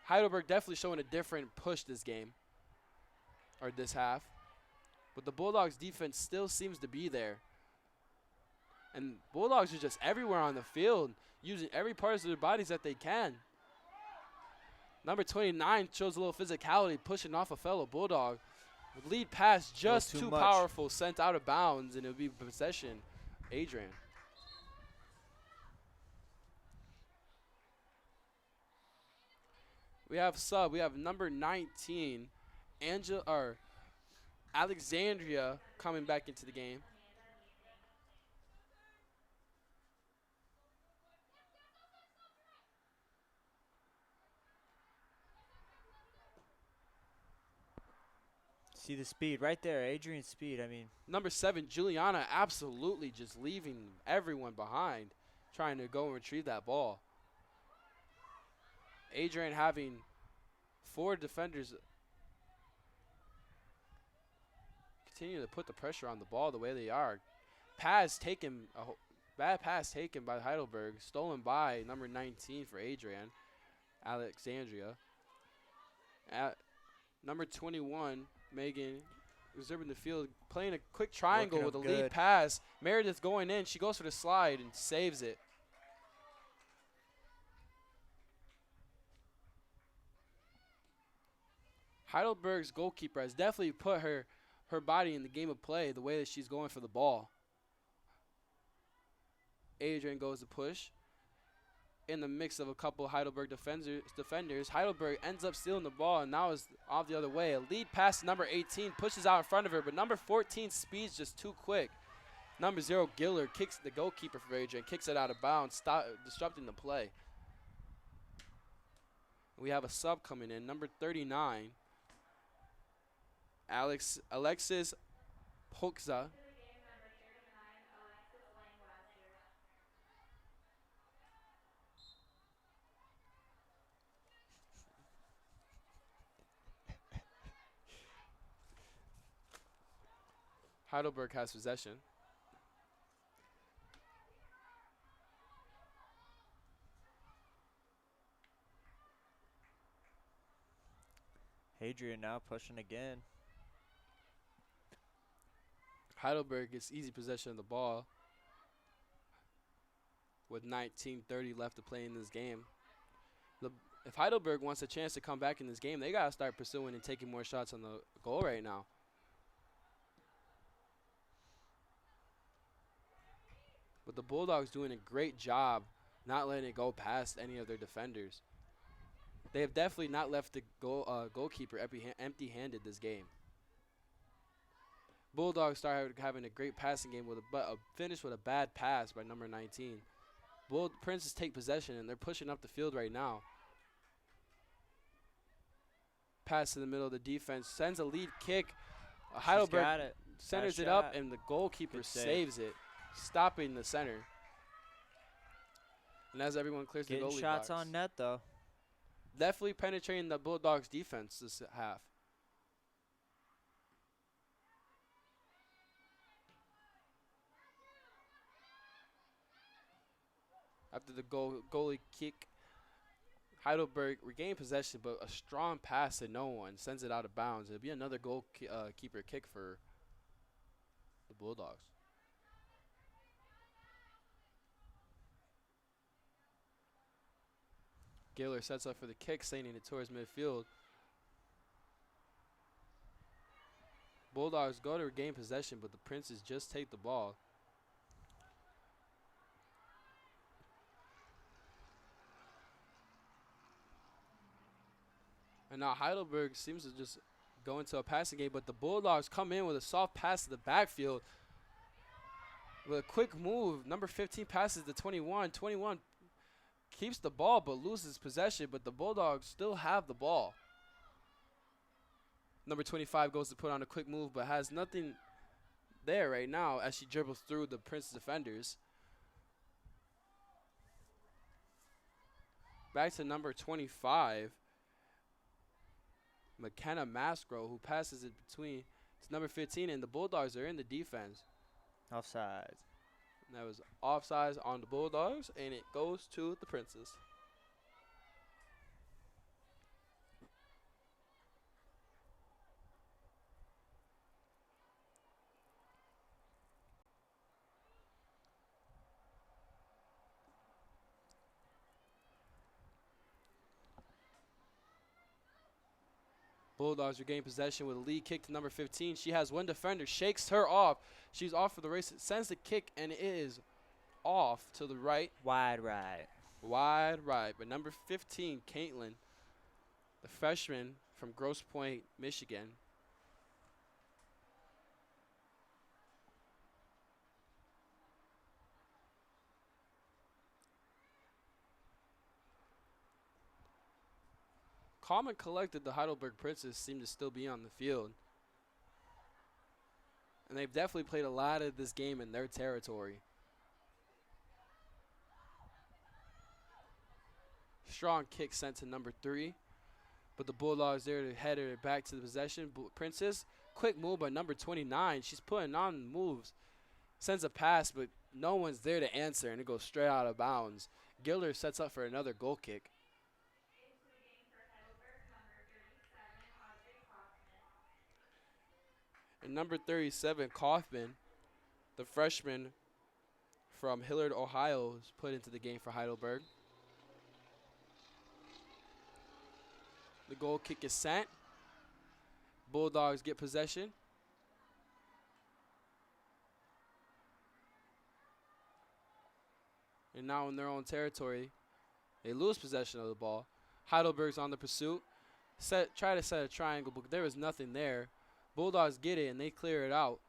Heidelberg definitely showing a different push this game, or this half. But the Bulldogs' defense still seems to be there. And Bulldogs are just everywhere on the field, using every part of their bodies that they can. Number 29 shows a little physicality, pushing off a fellow Bulldog. Lead pass just too powerful, sent out of bounds, and it would be possession. Adrian. We have number 19, Alexandria coming back into the game. See the speed right there, Adrian's speed. I mean, Number 7, Juliana, absolutely just leaving everyone behind, trying to go and retrieve that ball. Adrian having 4 defenders continue to put the pressure on the ball the way they are. Bad pass taken by Heidelberg, stolen by number 19 for Adrian, Alexandria. At number 21, Megan reserving the field, playing a quick triangle with a lead pass. Meredith going in. She goes for the slide and saves it. Heidelberg's goalkeeper has definitely put her body in the game of play the way that she's going for the ball. Adrian goes to push. In the mix of a couple Heidelberg defenders, Heidelberg ends up stealing the ball and now is off the other way. A lead pass to number 18, pushes out in front of her, but number 14 speeds just too quick. Number 0, Giller, kicks the goalkeeper for Adrian, kicks it out of bounds, disrupting the play. We have a sub coming in, number 39, Alexis Pokza. Heidelberg has possession. Adrian now pushing again. Heidelberg gets easy possession of the ball with 19:30 left to play in this game. If Heidelberg wants a chance to come back in this game, they got to start pursuing and taking more shots on the goal right now. But the Bulldogs doing a great job not letting it go past any of their defenders. They have definitely not left the goalkeeper empty-handed this game. Bulldogs start having a great passing game with a finish with a bad pass by number 19. Princes take possession, and they're pushing up the field right now. Pass to the middle of the defense, sends a lead kick. Heidelberg centers it up, and the goalkeeper saves it, stopping the center. And as everyone clears the goalie box. Getting shots on net, though. Definitely penetrating the Bulldogs' defense this half. After the goalie kick, Heidelberg regained possession, but a strong pass to no one sends it out of bounds. It'll be another goalkeeper kick for the Bulldogs. Gaylor sets up for the kick, sending it towards midfield. Bulldogs go to regain possession, but the Princes just take the ball. And now Heidelberg seems to just go into a passing game, but the Bulldogs come in with a soft pass to the backfield. With a quick move, number 15 passes to 21. 21 keeps the ball but loses possession, but the Bulldogs still have the ball. Number 25 goes to put on a quick move but has nothing there right now as she dribbles through the Prince defenders. Back to number 25, McKenna Mascro, who passes it between to number 15, and the Bulldogs are in the defense. Offside. That was offsides on the Bulldogs, and it goes to the Princes. Bulldogs regain possession with a lead kick to number 15. She has one defender, shakes her off. She's off for the race, sends the kick, and it is off to the right. Wide right. Wide right. But number 15, Caitlin, the freshman from Grosse Pointe, Michigan, calm and collected, the Heidelberg Princes seem to still be on the field. And they've definitely played a lot of this game in their territory. Strong kick sent to number 3. But the Bulldogs there to head it back to the possession. Princess, quick move by number 29. She's putting on moves. Sends a pass, but no one's there to answer, and it goes straight out of bounds. Giller sets up for another goal kick. And number 37, Kaufman, the freshman from Hilliard, Ohio, is put into the game for Heidelberg. The goal kick is sent. Bulldogs get possession. And now in their own territory, they lose possession of the ball. Heidelberg's on the pursuit. Try to set a triangle, but there was nothing there. Bulldogs get it, and they clear it out.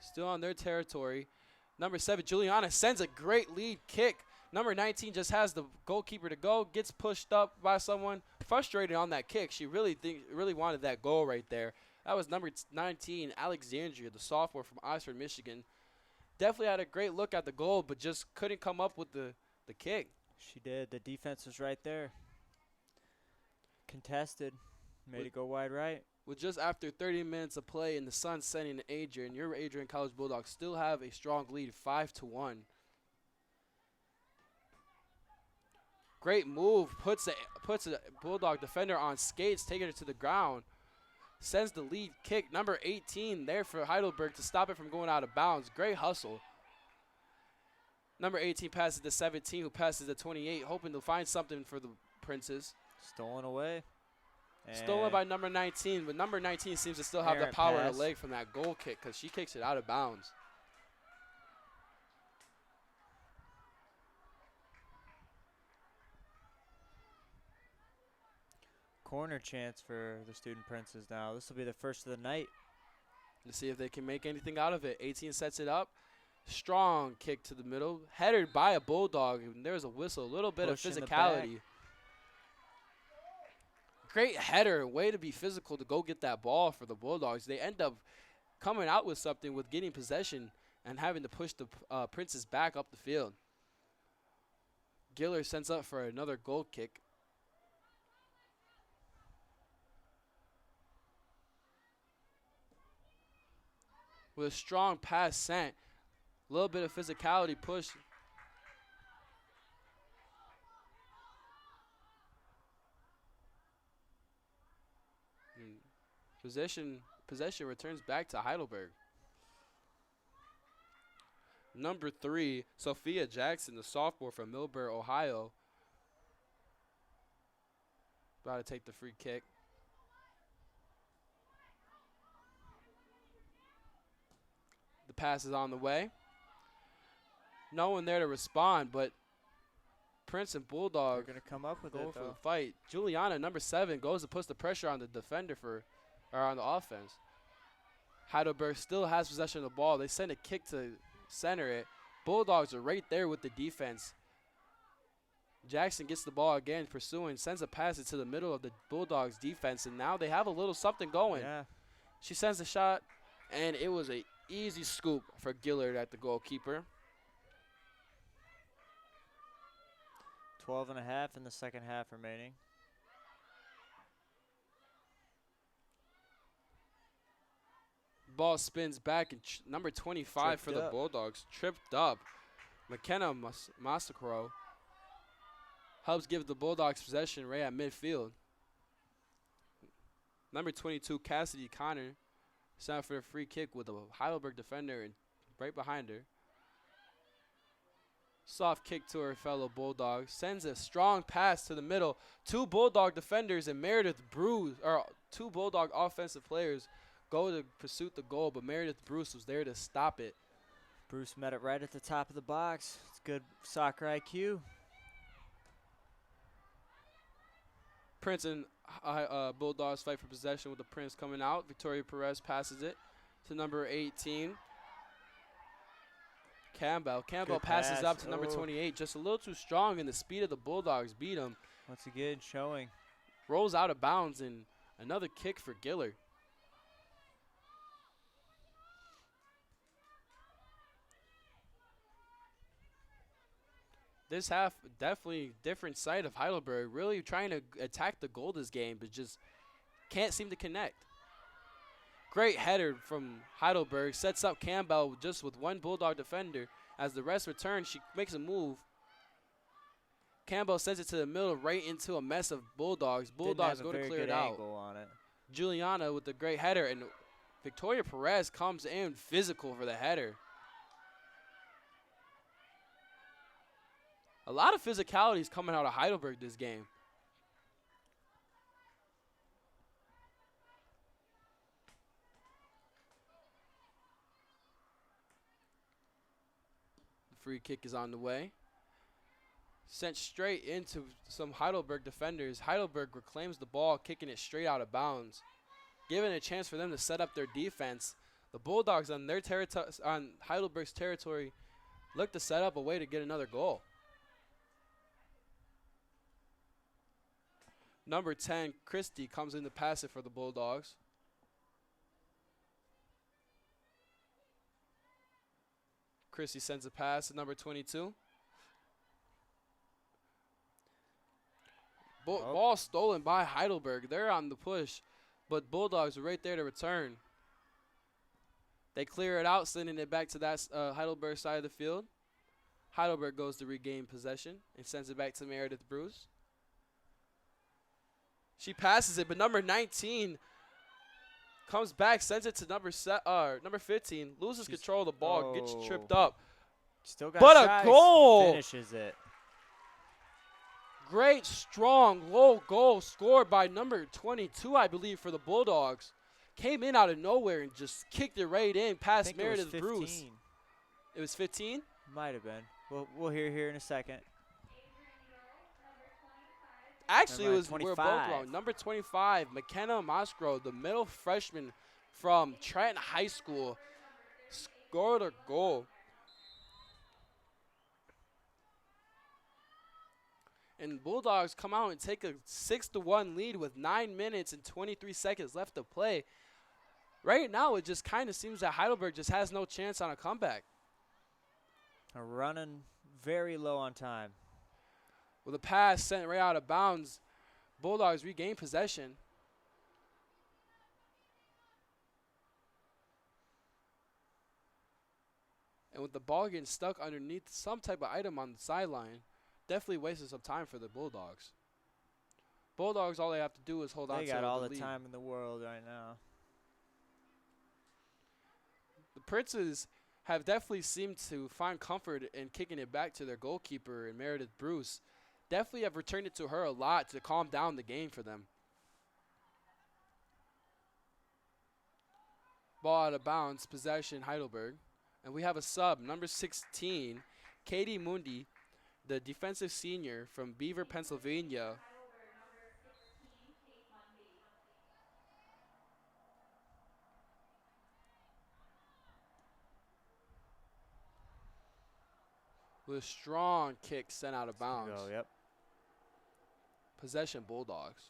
Still on their territory. Number 7, Juliana, sends a great lead kick. Number 19 just has the goalkeeper to go, gets pushed up by someone. Frustrated on that kick. She really wanted that goal right there. That was number 19, Alexandria, the sophomore from Oxford, Michigan. Definitely had a great look at the goal, but just couldn't come up with the kick. She did. The defense was right there. Contested. Made it go wide right. With just after 30 minutes of play and the sun setting in Adrian, your Adrian College Bulldogs still have a strong lead, 5-1. Great move. Puts a Bulldog defender on skates, taking it to the ground. Sends the lead kick. Number 18 there for Heidelberg to stop it from going out of bounds. Great hustle. Number 18 passes to 17, who passes to 28, hoping to find something for the Princes. Stolen away. Stolen by number 19, but number 19 seems to still have the power in the leg from that goal kick because she kicks it out of bounds. Corner chance for the Student Princes now. This will be the first of the night. Let's see if they can make anything out of it. 18 sets it up. Strong kick to the middle. Headed by a Bulldog. And there's a whistle. A little bit of physicality. Great header. Way to be physical to go get that ball for the Bulldogs. They end up coming out with something with getting possession and having to push the Princes back up the field. Giller sends up for another goal kick. With a strong pass sent. A little bit of physicality push. Possession returns back to Heidelberg. Number 3, Sophia Jackson, the sophomore from Millburn, Ohio. About to take the free kick. The pass is on the way. No one there to respond, but Prince and Bulldog are going to come up with it, for the fight. Juliana, number 7, goes to put the pressure on the defender on the offense. Heidelberg still has possession of the ball. They send a kick to center it. Bulldogs are right there with the defense. Jackson gets the ball again, pursuing, sends a pass into the middle of the Bulldogs defense, and now they have a little something going. Yeah. She sends a shot, and it was a easy scoop for Gillard at the goalkeeper. 12.5 in the second half remaining. Ball spins back, and number 25 for the Bulldogs tripped up. McKenna Masacro helps give the Bulldogs possession right at midfield. Number 22, Cassidy Connor, sent for a free kick with a Heidelberg defender right behind her. Soft kick to her fellow Bulldog. Sends a strong pass to the middle. 2 Bulldog defenders and Meredith Bruce, or 2 Bulldog offensive players, go to pursue the goal, but Meredith Bruce was there to stop it. Bruce met it right at the top of the box. It's good soccer IQ. Prince and Bulldogs fight for possession with the Prince coming out. Victoria Perez passes it to number 18. Campbell passes up to number 28. Just a little too strong, and the speed of the Bulldogs beat him. Once again, showing. Rolls out of bounds, and another kick for Giller. This half, definitely different side of Heidelberg, really trying to attack the goal this game, but just can't seem to connect. Great header from Heidelberg, sets up Campbell just with one Bulldog defender. As the rest return, she makes a move. Campbell sends it to the middle, right into a mess of Bulldogs. Bulldogs go to clear it out. On it. Juliana with the great header, and Victoria Perez comes in physical for the header. A lot of physicality is coming out of Heidelberg this game. The free kick is on the way. Sent straight into some Heidelberg defenders. Heidelberg reclaims the ball, kicking it straight out of bounds, giving a chance for them to set up their defense. The Bulldogs on their on Heidelberg's territory look to set up a way to get another goal. Number 10, Christie, comes in to pass it for the Bulldogs. Christie sends a pass to number 22. Ball stolen by Heidelberg. They're on the push, but Bulldogs are right there to return. They clear it out, sending it back to that Heidelberg side of the field. Heidelberg goes to regain possession and sends it back to Meredith Bruce. She passes it, but number 19 comes back, sends it to number 15, loses control of the ball, gets tripped up. Still got but shots. A goal! Finishes it. Great, strong, low goal scored by number 22, I believe, for the Bulldogs. Came in out of nowhere and just kicked it right in past Meredith Bruce. It was 15? Might have been. We'll hear here in a second. Actually, we're both wrong. Number 25, McKenna Mosgrove, the middle freshman from Trenton High School, scored a goal. And Bulldogs come out and take a 6-1 lead with 9 minutes and 23 seconds left to play. Right now, it just kind of seems that Heidelberg just has no chance on a comeback. Running very low on time. With a pass sent right out of bounds, Bulldogs regain possession. And with the ball getting stuck underneath some type of item on the sideline, definitely wasted some time for the Bulldogs. Bulldogs, all they have to do is hold on to the lead. They got all the time in the world right now. The Princes have definitely seemed to find comfort in kicking it back to their goalkeeper, and Meredith Bruce. Definitely have returned it to her a lot to calm down the game for them. Ball out of bounds, possession Heidelberg. And we have a sub, number 16, Katie Mundy, the defensive senior from Beaver, Pennsylvania. With a strong kick sent out of bounds. Yep. Possession Bulldogs.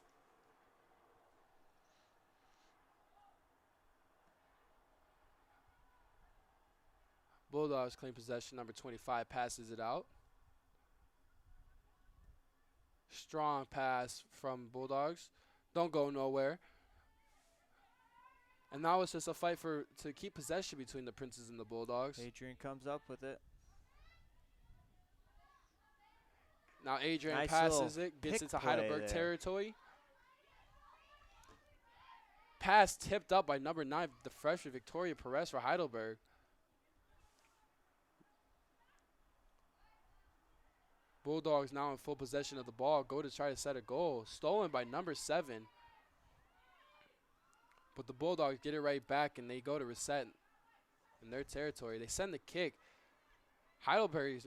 Bulldogs claim possession. Number 25 passes it out. Strong pass from Bulldogs. Don't go nowhere. And now it's just a fight to keep possession between the Princes and the Bulldogs. Adrian comes up with it. Now Adrian nice passes it, gets into Heidelberg territory. Pass tipped up by number 9, the freshman Victoria Perez for Heidelberg. Bulldogs now in full possession of the ball, go to try to set a goal. Stolen by number 7. But the Bulldogs get it right back, and they go to reset in their territory. They send the kick. Heidelberg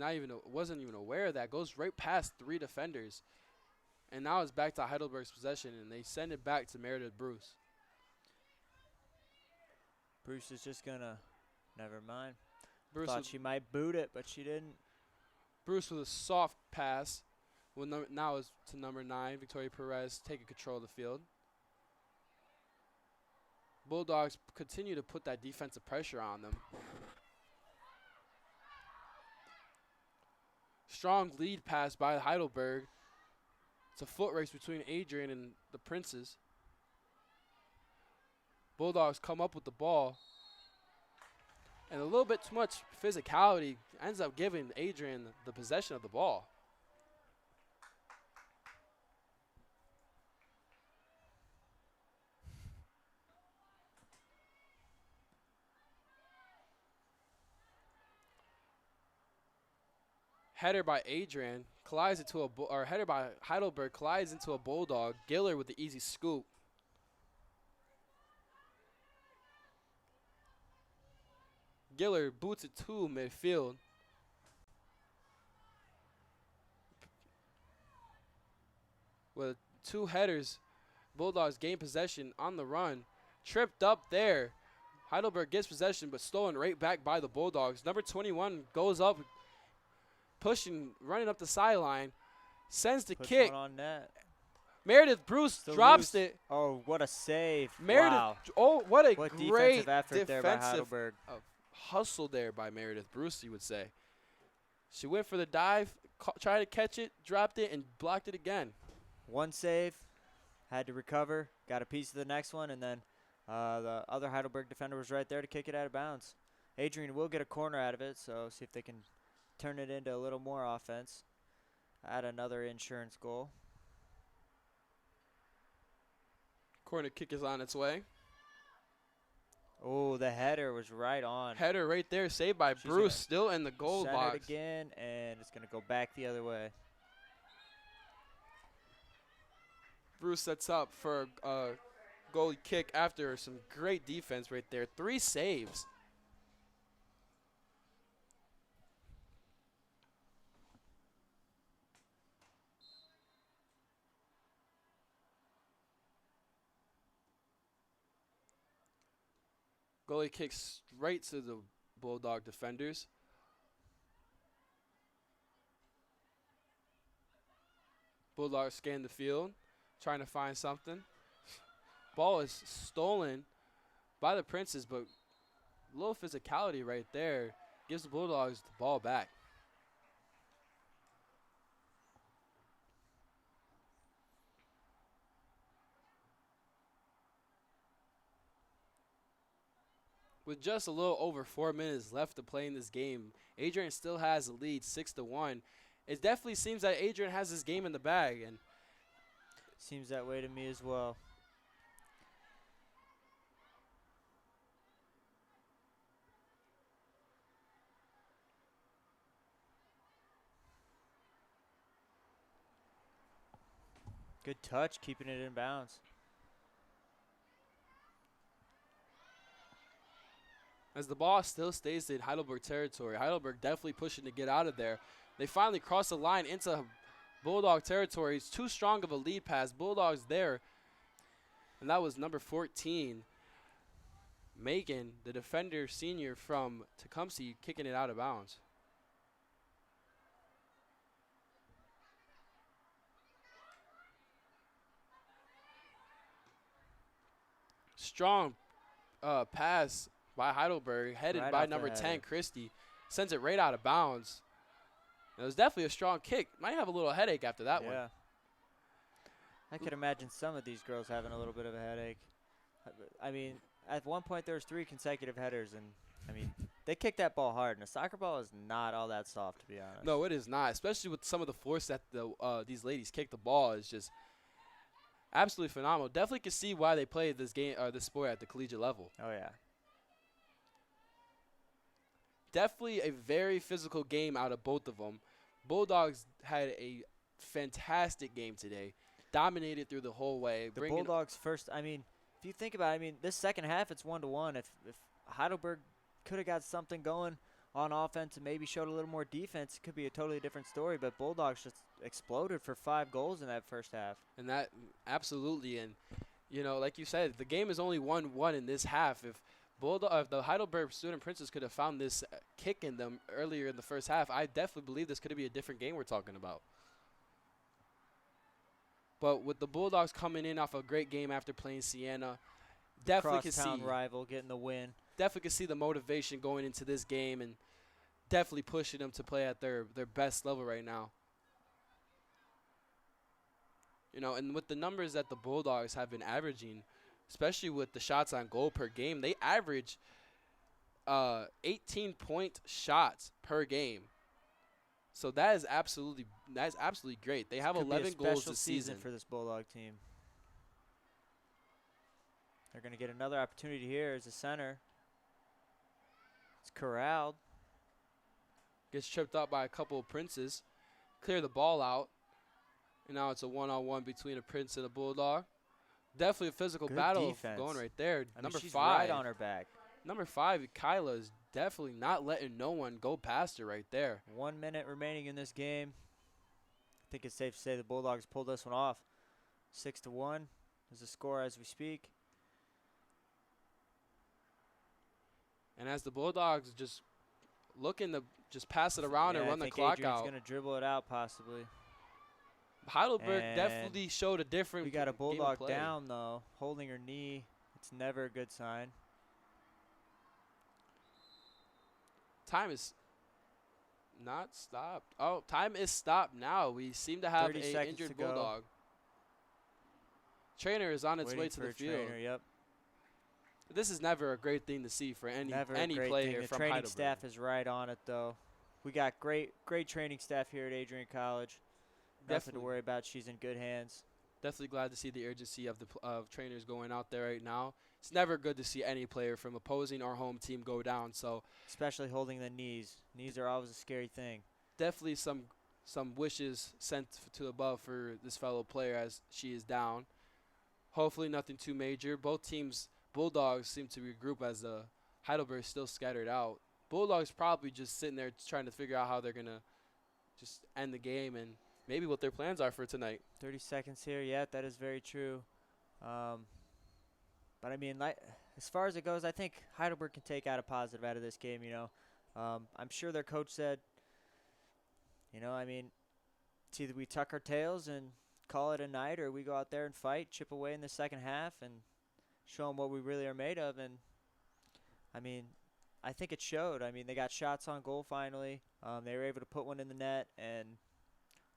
wasn't even aware of that. Goes right past 3 defenders. And now it's back to Heidelberg's possession, and they send it back to Meredith Bruce. Bruce is just going to, never mind. Bruce thought she might boot it, but she didn't. Bruce with a soft pass Well, now it's to number 9, Victoria Perez, taking control of the field. Bulldogs continue to put that defensive pressure on them. Strong lead pass by Heidelberg. It's a foot race between Adrian and the Princes. Bulldogs come up with the ball. And a little bit too much physicality ends up giving Adrian the possession of the ball. Header by Adrian collides into or header by Heidelberg collides into a Bulldog. Giller with the easy scoop. Giller boots it to midfield. With 2 headers, Bulldogs gain possession on the run. Tripped up there. Heidelberg gets possession, but stolen right back by the Bulldogs. Number 21 goes up, pushing, running up the sideline, sends the kick. One on net. Meredith Bruce Still drops loose. it. Oh, what a save. Meredith, wow. oh, what a What great defensive effort there by Heidelberg. Hustle there by Meredith Bruce, you would say. She went for the dive, tried to catch it, dropped it, and blocked it again. One save, had to recover, got a piece of the next one, and then the other Heidelberg defender was right there to kick it out of bounds. Adrian will get a corner out of it, so see if they can turn it into a little more offense. Add another insurance goal. Corner kick is on its way. Oh, the header was right on. Header right there, saved by Bruce, still in the goal box. It again, and it's going to go back the other way. Bruce sets up for a goalie kick after some great defense right there. 3 saves. Goalie kicks right to the Bulldog defenders. Bulldogs scan the field, trying to find something. Ball is stolen by the Princes, but a little physicality right there gives the Bulldogs the ball back. With just a little over 4 minutes left to play in this game, Adrian still has a lead 6-1. It definitely seems that Adrian has this game in the bag, and seems that way to me as well. Good touch, keeping it in bounds. As the ball still stays in Heidelberg territory, Heidelberg definitely pushing to get out of there. They finally cross the line into Bulldog territory. It's too strong of a lead pass. Bulldogs there. And that was number 14, Megan, the defender senior from Tecumseh, kicking it out of bounds. Strong pass by Heidelberg, headed Right by off the number header. 10, Christie. Sends it right out of bounds. It was definitely a strong kick. Might have a little headache after that one. Yeah. I could imagine some of these girls having a little bit of a headache. I mean, at one point there was 3 consecutive headers, and I mean, they kicked that ball hard, and a soccer ball is not all that soft, to be honest. No, it is not, especially with some of the force that these ladies kick the ball. Is just absolutely phenomenal. Definitely can see why they play this game or this sport at the collegiate level. Oh, yeah. Definitely a very physical game out of both of them. Bulldogs had a fantastic game today. Dominated through the whole way. The Bulldogs first, I mean, if you think about it, I mean, this second half, it's 1-1. If Heidelberg could have got something going on offense and maybe showed a little more defense, it could be a totally different story. But Bulldogs just exploded for 5 goals in that first half. And that, absolutely. And, you know, like you said, the game is only 1-1 in this half. If the Heidelberg Student Princes could have found this kick in them earlier in the first half, I definitely believe this could be a different game we're talking about. But with the Bulldogs coming in off a great game after playing Siena, definitely can see Crosstown rival getting the win. definitely can see the motivation going into this game and definitely pushing them to play at their best level right now. You know, and with the numbers that the Bulldogs have been averaging, especially with the shots on goal per game, they average 18-point shots per game. So that is absolutely great. They have 11 goals this season for this Bulldog team. They're going to get another opportunity here as a center. It's corralled. Gets tripped up by a couple of Princes. Clear the ball out. And now it's a one-on-one between a Prince and a Bulldog. Definitely a physical Good battle defense. going right there. I mean, Number she's 5. right on her back. Number 5, Kyla, is definitely not letting no one go past her right there. 1 minute remaining in this game. I think it's safe to say the Bulldogs pulled this one off. 6-1 is the score as we speak. And as the Bulldogs just looking to just pass it around and run the clock Adrian's out. Going to dribble it out possibly. Heidelberg And definitely showed a different We got a game of Bulldog play. down, though, holding her knee. It's never a good sign. Time is not stopped. Oh, time is stopped now. We seem to have 30 an seconds injured to go. Bulldog. Trainer is on its Waiting way to for the a field. trainer, yep. This is never a great thing to see for any Never a great player thing. The from training Heidelberg. staff is right on it, though. We got great training staff here at Adrian College. Nothing Definitely. to worry about. She's in good hands. Definitely glad to see the urgency of of trainers going out there right now. It's never good to see any player from opposing or home team go down. So Especially holding the knees. Knees are always a scary thing. definitely some wishes sent to above for this fellow player as she is down. Hopefully nothing too major. Both teams, Bulldogs, seem to regroup as the Heidelberg is still scattered out. Bulldogs probably just sitting there trying to figure out how they're going to just end the game and maybe what their plans are for tonight. 30 seconds here. Yeah, that is very true. But, I mean, as far as it goes, I think Heidelberg can take out a positive out of this game, you know. I'm sure their coach said, you know, I mean, it's either we tuck our tails and call it a night or we go out there and fight, chip away in the second half and show them what we really are made of. And, I mean, I think it showed. I mean, they got shots on goal finally. They were able to put one in the net and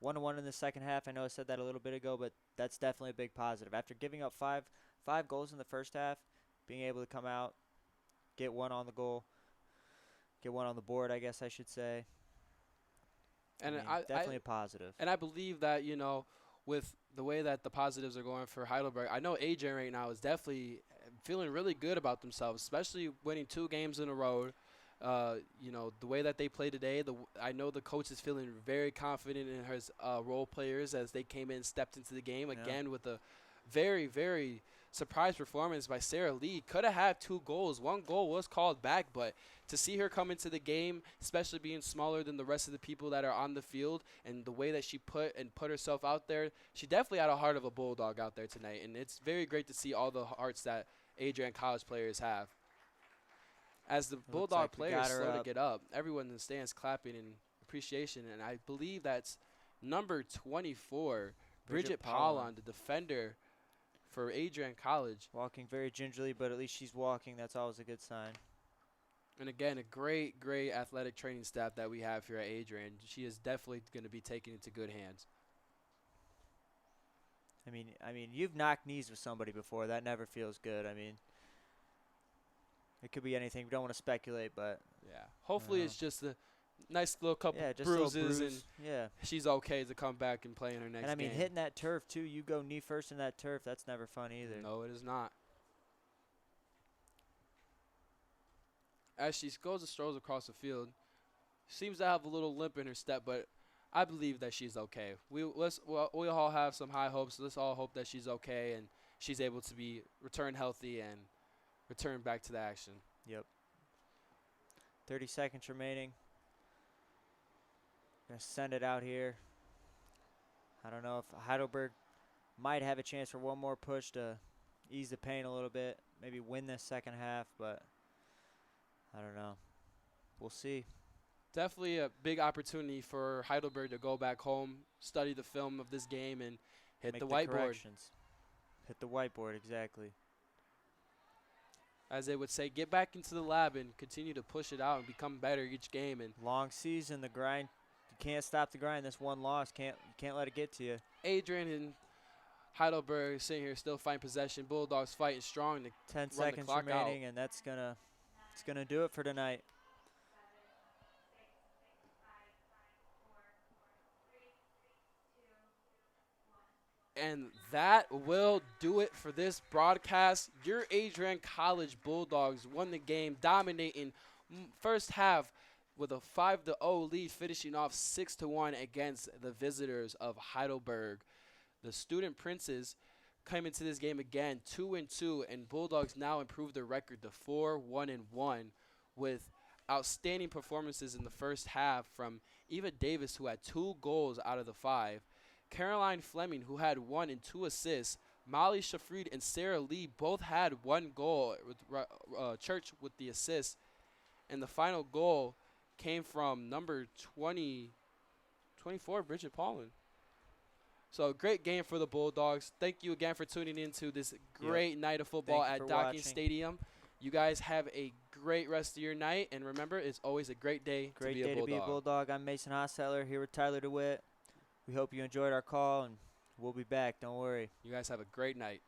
1-1 in the second half. I know I said that a little bit ago, but that's definitely a big positive. After giving up five goals in the first half, being able to come out, get one on the goal, get one on the board, I guess I should say. And definitely a positive. And I believe that, you know, with the way that the positives are going for Heidelberg, I know Adrian right now is definitely feeling really good about themselves, especially winning 2 games in a row. You know, the way that they play today, I know the coach is feeling very confident in his role players as they came in, stepped into the game again with a very, very surprise performance by Sarah Lee. Could have had 2 goals. 1 goal was called back, but to see her come into the game, especially being smaller than the rest of the people that are on the field, and the way that she put herself out there, she definitely had a heart of a Bulldog out there tonight, and it's very great to see all the hearts that Adrian College players have. As the Bulldog players slow to get up, everyone in the stands clapping in appreciation, and I believe that's number 24, Bridget Paulon, the defender for Adrian College. Walking very gingerly, but at least she's walking. That's always a good sign. And again, a great, great athletic training staff that we have here at Adrian. She is definitely going to be taken into good hands. I mean, you've knocked knees with somebody before. That never feels good. I mean, it could be anything. We don't want to speculate, but yeah. Hopefully, it's just a nice little couple just bruises, little bruise. And she's okay to come back and play in her next game. And I mean, hitting that turf too. You go knee first in that turf. That's never fun either. No, it is not. As she goes and strolls across the field, seems to have a little limp in her step, but I believe that she's okay. We all have some high hopes. Let's all hope that she's okay and she's able to be returned healthy and return back to the action. Yep. 30 seconds remaining. Gonna send it out here. I don't know if Heidelberg might have a chance for one more push to ease the pain a little bit, maybe win this second half, but I don't know. We'll see. Definitely a big opportunity for Heidelberg to go back home, study the film of this game, and Hit make the the whiteboard. corrections. Hit the whiteboard, exactly. As they would say, get back into the lab and continue to push it out and become better each game. And Long season, the grind. You can't stop the grind. This one loss, you can't let it get to you. Adrian and Heidelberg sitting here still fighting possession. Bulldogs fighting strong to 10 run the seconds clock remaining, out. and it's gonna do it for tonight. And that will do it for this broadcast. Your Adrian College Bulldogs won the game, dominating first half with a 5-0 lead, finishing off 6-1 against the visitors of Heidelberg. The Student Princes came into this game again 2-2, and Bulldogs now improved their record to 4-1-1 with outstanding performances in the first half from Eva Davis, who had 2 goals out of the 5. Caroline Fleming, who had 1 and 2 assists. Molly Shafrid and Sarah Lee both had 1 goal, with Church with the assist. And the final goal came from number 24, Bridget Paulin. So a great game for the Bulldogs. Thank you again for tuning into this great night of football at Docking Stadium. You guys have a great rest of your night. And remember, it's always a great day to be a Bulldog. I'm Mason Hostetler here with Tyler DeWitt. We hope you enjoyed our call, and we'll be back. Don't worry. You guys have a great night.